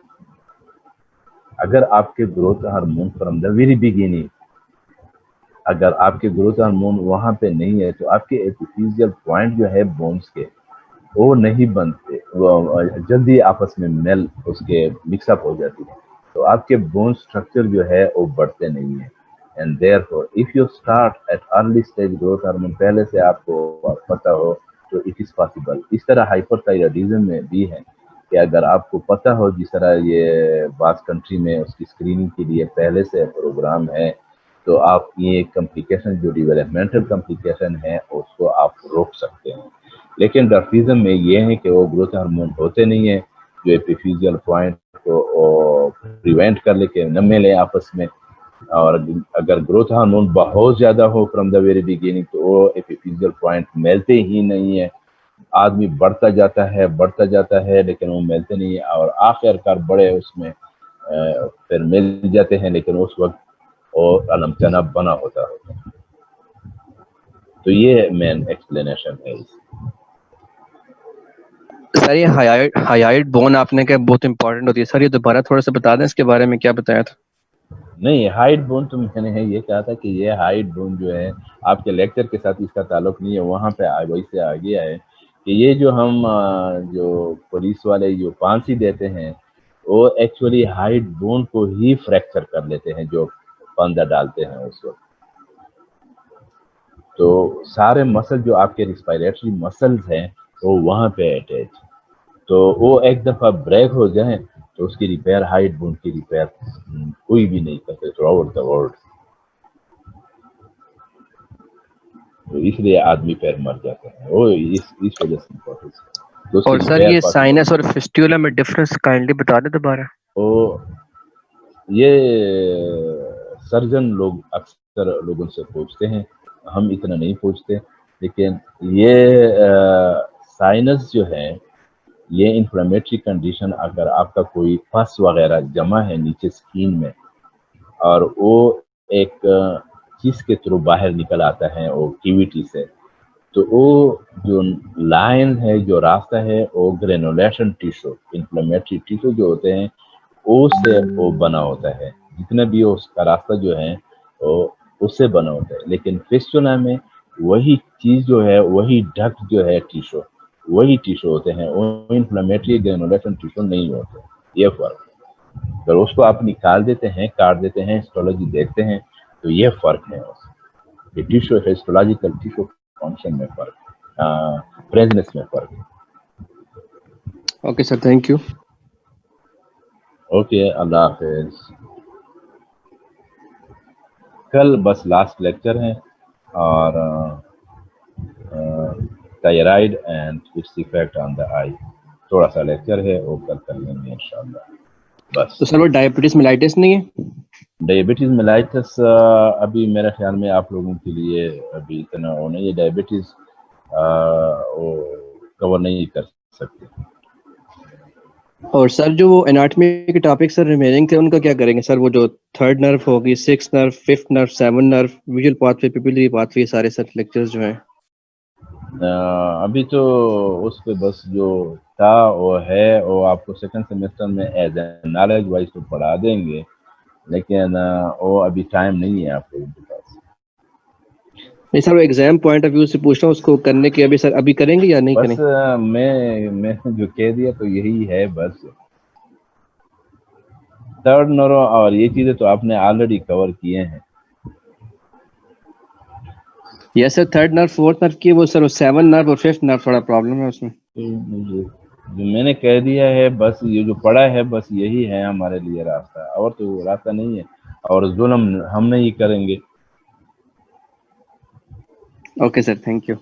اگر آپ کے growth hormone from the very beginning, اگر آپ کے گروتھ ہارمون وہاں پہ نہیں ہے تو آپ کے ایپیفیزیل پوائنٹ جو ہے بونز کے وہ نہیں بنتے, وہ جلدی آپس میں میل اس کے مکس اپ ہو جاتی ہے, تو آپ کے بون سٹرکچر جو ہے وہ بڑھتے نہیں ہیں. And therefore, if you start at early stage growth hormone پہلے سے آپ کو پتہ ہو تو it is possible. اس طرح ہائپر تائرائیڈزم میں بھی ہے کہ اگر آپ کو پتہ ہو, جس طرح یہ بعض کنٹری میں اس کی اسکریننگ کے لیے پہلے سے پروگرام ہے, تو آپ یہ کمپلیکیشن جو ڈیولپمنٹل کمپلیکیشن ہے اس کو آپ روک سکتے ہیں. لیکن ڈرفیزم میں یہ ہے کہ وہ گروتھ ہارمون ہوتے نہیں ہیں جو ایپیفیزیل پوائنٹ کو پریونٹ کر لے کے نہ ملے آپس میں. اور اگر گروتھ ہارمون بہت زیادہ ہو فرام دا ویری بگننگ تو وہ ایپیفیزیل پوائنٹ ملتے ہی نہیں ہے. آدمی بڑھتا جاتا ہے لیکن وہ ملتے نہیں ہے, اور آخر کار بڑے اس میں پھر مل جاتے ہیں, لیکن اس وقت وہ علم چنب بنا ہوتا ہے. تو یہ مین ایکسپلینیشن ہے. سر یہ ہائیائڈ بون آپ نے کہا بہت امپورٹنٹ ہوتی ہے سر, یہ دوبارہ تھوڑا سا بتا دیں اس کے بارے میں, کیا بتایا تھا؟ نہیں, ہائٹ بون تو میں نے یہ کہا تھا کہ یہ ہائٹ بون جو ہے آپ کے لیکچر کے ساتھ اس کا تعلق نہیں ہے, وہاں پہ وہی سے آ گیا ہے کہ یہ جو ہم جو پولیس والے جو پھانسی دیتے ہیں وہ ایکچولی ہائٹ بون کو ہی فریکچر کر لیتے ہیں جو پندہ ڈالتے ہیں اس وقت. تو سارے مسل جو آپ کے ریسپائریٹری مسلز ہیں وہ وہاں پہ اٹیچ, تو وہ ایک دفعہ بریک ہو جائیں تو اس کی ریپیئر ہائٹ بون کی ریپیئر کوئی بھی نہیں کرتے تھرو آؤٹ دا ورلڈ. تو اس لیے آدمی پیر مر جاتے ہیں, وہ اس وجہ سے امپورٹنٹ ہے. تو اس کی اور سر ریپیئر یہ پاسبل. سائنس اور فسٹیولا میں ڈفرنس کائنڈلی بتا دیں دوبارہ. یہ سرجن لوگ اکثر لوگوں سے پوچھتے ہیں, ہم اتنا نہیں پوچھتے, لیکن یہ سائنس جو ہے یہ انفلیمیٹری کنڈیشن, اگر آپ کا کوئی پس وغیرہ جمع ہے نیچے سکین میں اور وہ ایک چیز کے تھرو باہر نکل آتا ہے وہ کیویٹی سے, تو وہ جو لائن ہے, جو راستہ ہے, وہ گرینولیشن ٹیشو, انفلیمیٹری ٹیشو جو ہوتے ہیں اس سے وہ بنا ہوتا ہے. جتنا بھی اس کا راستہ جو ہے وہ اس سے بنا ہوتا ہے. لیکن فسٹولا میں وہی چیز جو ہے, وہی ڈھک جو ہے ٹیشو, وہی ٹیشو ہوتے ہیں, وہ انفلیمیٹری گرینولیشن ٹیشو نہیں ہوتے. یہ فرق ہے. اگر اس کو آپ نکال دیتے ہیں, کاٹ دیتے ہیں, ہسٹولوجی دیکھتے ہیں تو یہ فرق ہے. یہ ٹیشو ہسٹولوجیکل ٹیشو فنکشن میں فرق, پریزنس میں فرق ہے. Okay sir, thank you. Okay, اللہ حافظ. کل بس لاسٹ لیکچر ہے, اور thyroid and its effect on the eye, تھوڑا سا لیکچر ہے وہ کل کر لیں گے انشاءاللہ. بس تو سر وہ ڈائبٹیز میلائٹس نہیں ہے؟ ڈائبٹیز میلائٹس ابھی میرے خیال میں آپ لوگوں کے لیے ابھی اتنا وہ نہیں ہے، ڈائبٹیز وہ کور نہیں کر سکتے. اور سر جو وہ اناٹمی کے ٹاپک سر ریمیننگ تھے ان کا کیا کریں گے سر؟ وہ جو تھرڈ نرو ہوگی، six nerve, fifth nerve, seven nerve, visual pathway, pupillary pathway, سارے سر لیکچرز جو ہیں ابھی تو اس پہ بس جو تھا وہ ہے، وہ آپ کو سیکنڈ سیمسٹر میں ایز اے نالج وائز تو پڑھا دیں گے، لیکن وہ ابھی ٹائم نہیں ہے آپ لوگوں کے پاس. نہیں سر، وہ ایگزام پوائنٹ آف ویو سے پوچھ رہا ہوں، اس کو کرنے کے ابھی سر ابھی کریں گے یا نہیں کریں؟ بس میں جو کہہ دیا تو یہی ہے بس. تھرڈ نرو اور یہ چیزیں تو آپ نے آلریڈی کور کیے ہیں. یس سر، تھرڈ نرو، فورتھ نرو کی وہ سر، وہ سیون نرو اور ففتھ نرو تھوڑا پرابلم ہے اس میں. جو میں نے کہہ دیا ہے بس، یہ جو پڑا ہے بس یہی ہے ہمارے لیے راستہ، اور تو راستہ نہیں ہے، اور ظلم ہم نہیں کریں گے. Okay sir, thank you.